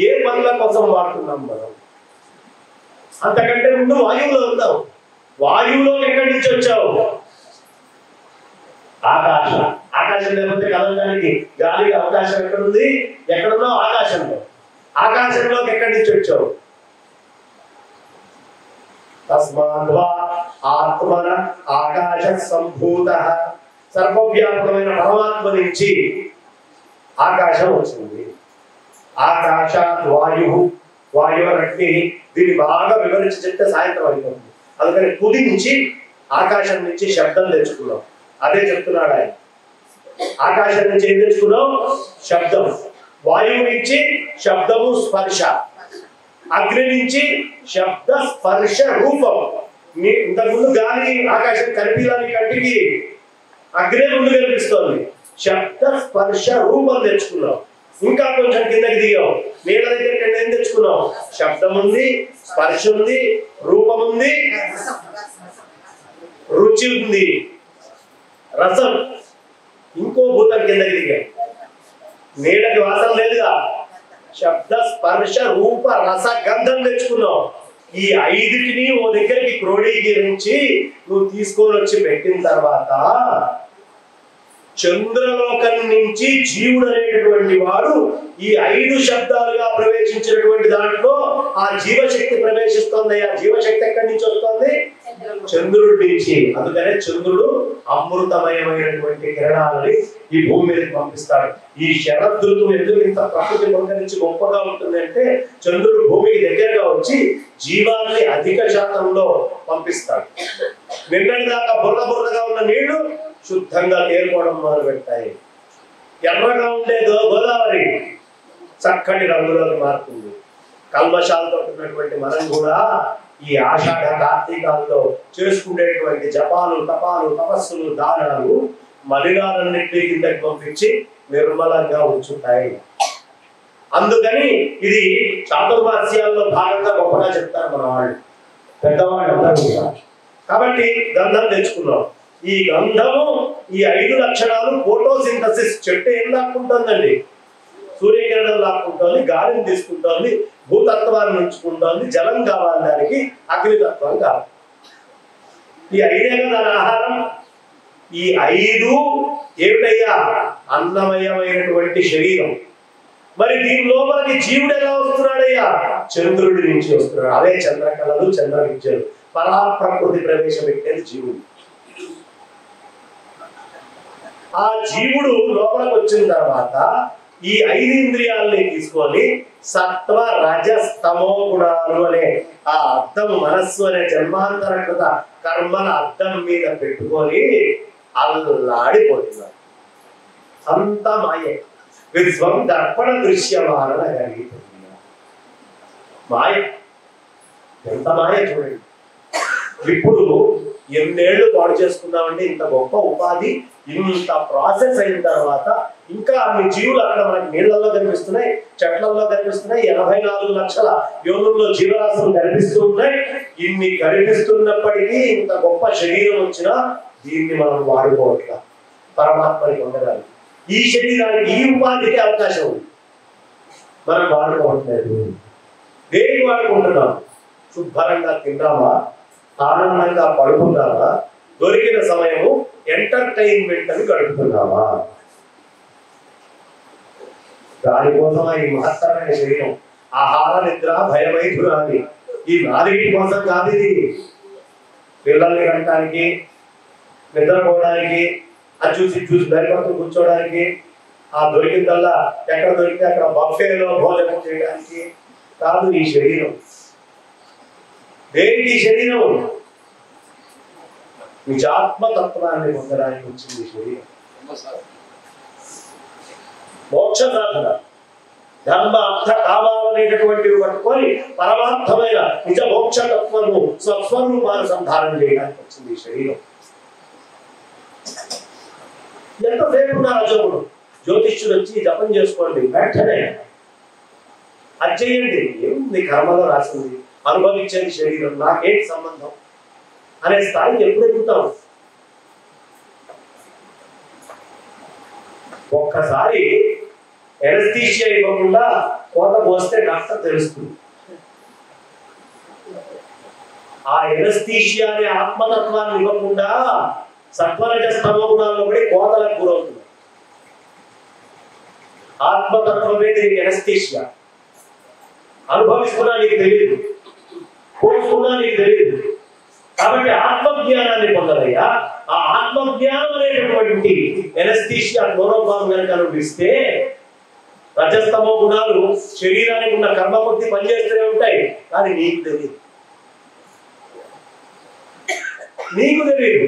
Speaker 1: ఏ పనుల కోసం వాడుతున్నాం మనం? అంతకంటే ముందు వాయువులో ఉన్నావు. వాయువులోకి ఎక్కడి నుంచి వచ్చావు? ఆకాశం. ఆకాశం లేకపోతే కదలడానికి గాలికి అవకాశం ఎక్కడుంది? ఎక్కడున్నావు? ఆకాశంలో. ఆకాశంలోకి ఎక్కడి నుంచి వచ్చావు? తస్మాద్వా ఆత్మన ఆకాశ సంభూత. సర్వవ్యాపకమైన పరమాత్మ నుంచి ఆకాశం వచ్చింది. ఆకాశాత్ వాయు, వాయు అగ్ని. దీన్ని బాగా వివరించి చెప్తే సాయంత్రం అయిపోతుంది. అందుకని కుదించి ఆకాశం నుంచి శబ్దం తెచ్చుకున్నాం. అదే చెప్తున్నాడు ఆయన. ఆకాశం నుంచి ఏం తెచ్చుకున్నాం? శబ్దం. వాయువు నుంచి శబ్దము స్పర్శ. అగ్ని నుంచి శబ్ద స్పర్శ రూపం. ఇంతకుముందు గాలి ఆకాశం కనిపించాలి కంటికి, అగ్ని ముందు కనిపిస్తోంది. శబ్ద స్పర్శ రూపం తెచ్చుకున్నాం. ఇంకా కొంచెం కిందకి దిగాం. నీళ్ళ దగ్గర ఏం తెచ్చుకున్నాం? శబ్దం ఉంది, స్పర్శ ఉంది, రూపం ఉంది, రుచి ఉంది, రసం. ఇంకో భూతం కిందకి దిగాం. నీళ్ళకి వాసన లేదుగా. శబ్ద స్పర్శ రూప రస గంధం తెచ్చుకున్నావు. ఈ ఐదుటిని ఓ దగ్గరికి క్రోడీకరించి నువ్వు తీసుకొని వచ్చి పెట్టిన తర్వాత చంద్రలోకం నుంచి జీవుడు అనేటటువంటి వాడు ఈ 5 శబ్దాలుగా ప్రవేశించినటువంటి దాంట్లో ఆ జీవశక్తి ప్రవేశిస్తోంది. ఆ జీవశక్తి ఎక్కడి నుంచి వస్తుంది? చంద్రుడి నుంచి. అందుకనే చంద్రుడు అమృతమయమైనటువంటి కిరణాలని ఈ భూమి మీదకి పంపిస్తాడు. ఈ శరదృతువు ఎందుకు ఇంత ప్రకృతి నుంచి గొప్పగా ఉంటుందంటే చంద్రుడు భూమికి దగ్గరగా వచ్చి జీవాన్ని అధిక శాతంలో పంపిస్తాడు. నిన్నటి దాకా బుర్రగా ఉన్న నీళ్లు శుద్ధంగా తేరుకోవడం మొదలు పెడతాయి. ఎర్రగా ఉండే గోదావరి చక్కటి రంగులోకి మారుతుంది. కల్మషాలతో ఉన్నటువంటి మనం కూడా ఈ ఆషాఢ కార్తీకాల్లో చేసుకునేటువంటి జపాలు, తపాలు, తపస్సులు, దానాలు మలినాలన్నింటినీ కిందకి పంపించి నిర్మలంగా ఉంచుతాయి. అందుకని ఇది చాతుర్మాస్యాల్లో భాగంగా గొప్పగా చెప్తారు మన వాళ్ళు, పెద్దవాళ్ళు అందరూ కూడా. కాబట్టి గంధం తెచ్చుకున్నాం. ఈ గంధము, ఈ 5 లక్షణాలు ఫోటోసింథసిస్. చెట్టు ఏం లాక్కుంటుందండి? సూర్యకిరణం లాక్కుంటోంది, గాలిని తీసుకుంటోంది, భూతత్వాన్ని ఉంచుకుంటోంది, జలం కావాలి దానికి, అగ్నితత్వం కావాలి. ఈ 5 కదా ఆహారం. ఈ 5 ఏమిటయ్యా? అన్నమయమైనటువంటి శరీరం. మరి దీని లోపలికి జీవుడు ఎలా వస్తున్నాడయ్యా? చంద్రుడి నుంచి వస్తున్నాడు. అవే చంద్రకళలు, చంద్ర విద్యలు. పరాప్రకృతి ప్రవేశపెట్టేది జీవుడు. ఆ జీవుడు లోపలికి వచ్చిన తర్వాత ఈ 5 ఇంద్రియాలని తీసుకొని సత్వ రజస్ తమో గుణాలు అనే ఆ అర్థం, మనస్సు అనే జన్మాంతరకృత కర్మల అర్థం మీద పెట్టుకొని అల్లాడిపోతున్నారు. అంత మాయే. విశ్వం దర్పణ దృశ్యమాన కలిగిపోతున్నారు. మాయ. ఎంత మాయ చూడండి. ఇప్పుడు ఎన్నేళ్లు పాడు చేసుకున్నామండి. ఇంత గొప్ప ఉపాధి, ఇంత ప్రాసెస్ అయిన తర్వాత ఇంకా అన్ని జీవులు అక్కడ మనకి నీళ్లలో కనిపిస్తున్నాయి, చెట్లలో కనిపిస్తున్నాయి, 84 లక్షల యోనుల్లో జీవరాశులు కనిపిస్తూ ఉన్నాయి. ఇన్ని కనిపిస్తున్నప్పటికీ ఇంత గొప్ప శరీరం వచ్చినా దీన్ని మనం వాడుకోవట్లా పరమాత్మని పొందడానికి. ఈ శరీరానికి, ఈ ఉపాధికి అవకాశం ఉంది, మనం వాడుకోవట్లేదు. దేనికి వాడుకుంటున్నాం? శుభ్రంగా తిన్నామా, ఆనందంగా పడుకున్నావా, దొరికిన సమయము ఎంటర్టైన్మెంట్ అని గడుపుతున్నావా? దానికోసమా ఈ మహత్తరమైన శరీరం? ఆహార నిద్ర భయమైతురాలి. ఈ 4 కోసం కాదు ఇది. పిల్లల్ని కనడానికి, నిద్రపోవడానికి, అది చూసి భయపడుతూ కూర్చోడానికి, ఆ దొరికిందల్లా ఎక్కడ దొరికితే అక్కడ బఫేలో భోజనం చేయడానికి కాదు ఈ శరీరం. దేనికి శరీరం? నిజాత్మతత్వాన్ని పొందడానికి వచ్చింది శరీరం. మోక్ష సాధన ధర్మ అర్థ కామాలనేటటువంటివి పట్టుకొని పరమార్థమైన నిజ మోక్షతత్వము స్వస్వరూపానుసంధానం చేయడానికి వచ్చింది శరీరం. ఎంతసేపు ఉన్నారు అజోగుడు? జ్యోతిష్యుడు వచ్చి జపం చేసుకోండి, వెంటనే అది చేయండి, ఏముంది కర్మలో రాసింది, అనుభవించేది శరీరం, నాకేంటి సంబంధం అనే స్థాయికి ఎప్పుడు ఎదుగుతాం? ఒక్కసారి ఎనస్థీషియా ఇవ్వకుండా కోత పోస్తే డాక్టర్ తెలుస్తుంది. ఆ ఎనస్థీషియా అనే ఆత్మతత్వాన్ని ఇవ్వకుండా సత్వరజ స్తమో గుణాల్లో పడి కోతలకు గురవుతుంది. ఆత్మతత్వమే దీనికి ఎనస్థీషియా. అనుభవిస్తున్నా నీకు తెలియదు, కోరుకున్నా నీకు తెలియదు. కాబట్టి ఆత్మజ్ఞానాన్ని పొందలయ్యా. ఆ ఆత్మజ్ఞానం అనేటటువంటి ఎనస్థీషియా క్లోరోఫార్మ్ కనుక అనుభవిస్తే రజస్తమో గుణాలు శరీరానికి ఉన్న కర్మ కొద్ది పనిచేస్తూనే ఉంటాయి, కానీ నీకు తెలియదు. నీకు తెలియదు.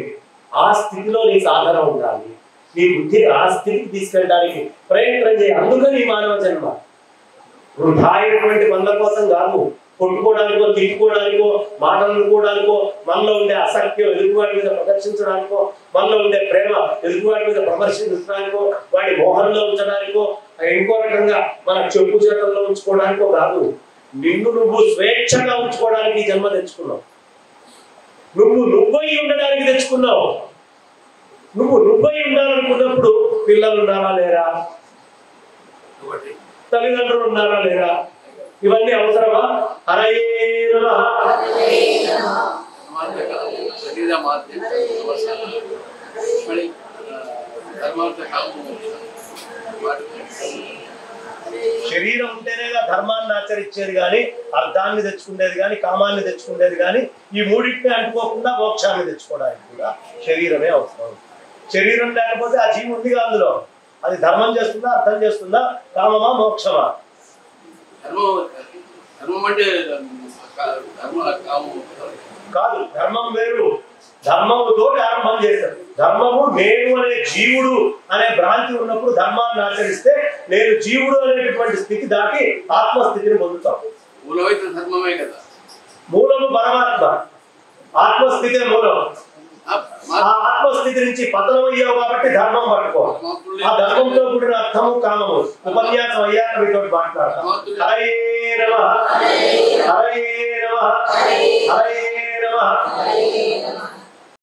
Speaker 1: ఆ స్థితిలో నీ సాధన ఉండాలి. నీ బుద్ధిని ఆ స్థితికి తీసుకెళ్ళడానికి ప్రయత్నం చేయాలి. అందుకని ఈ మానవ జన్మ వృధా అయినటువంటి పనుల కోసం కాదు. కొట్టుకోవడానికో, తిట్టుకోవడానికో, మాటలు అనుకోవడానికో, మనలో ఉండే అసఖ్యం ఎదుగువాడి మీద ప్రదర్శించడానికో, మనలో ఉండే ప్రేమ ఎదుగువాడి మీద ప్రదర్శించడానికో, వాడి మోహంలో ఉంచడానికో, ఇంకో రకంగా మన చెప్పు చేతల్లో ఉంచుకోవడానికో కాదు. నిన్ను నువ్వు స్వేచ్ఛగా ఉంచుకోవడానికి జన్మ తెచ్చుకున్నావు. నువ్వు నువ్వై ఉండడానికి తెచ్చుకున్నావు. నువ్వు నువ్వై ఉండాలనుకున్నప్పుడు పిల్లలు ఉన్నారా లేరా, తల్లిదండ్రులు ఉన్నారా లేరా, ఇవన్నీ అవసరమా? శరీరం ఉంటేనేగా ధర్మాన్ని ఆచరించేది కానీ, అర్థాన్ని తెచ్చుకునేది కానీ, కామాన్ని తెచ్చుకునేది కానీ, ఈ మూడింటిని అంటుకోకుండా మోక్షాన్ని తెచ్చుకోవడానికి కూడా శరీరమే అవసరం. శరీరం లేకపోతే ఆ జీవి ఉందిగా అందులో, అది ధర్మం చేస్తుందా, అర్థం చేస్తుందా, కామమా, మోక్షమా? కాదు, ధర్మం వేరు. ధర్మముతో ఆరంభం చేస్తారు. ధర్మము నేను అనే జీవుడు అనే భ్రాంతి ఉన్నప్పుడు ధర్మాన్ని ఆచరిస్తే నేను జీవుడు అనేటటువంటి స్థితి దాటి ఆత్మస్థితిని పొందుతాం.
Speaker 2: మూలమైతే ధర్మమే కదా.
Speaker 1: మూలము పరమాత్మ, ఆత్మస్థితే మూలం. ఆ ఆత్మస్థితి నుంచి పతనం అయ్యావు కాబట్టి ధర్మం పట్టుకో. ఆ ధర్మంతో కూడిన అర్థము, కామము. ఉపన్యాసం అయ్యాక మీతో మాట్లాడతాం. హరే నమః, హరే నమః, హరే నమః.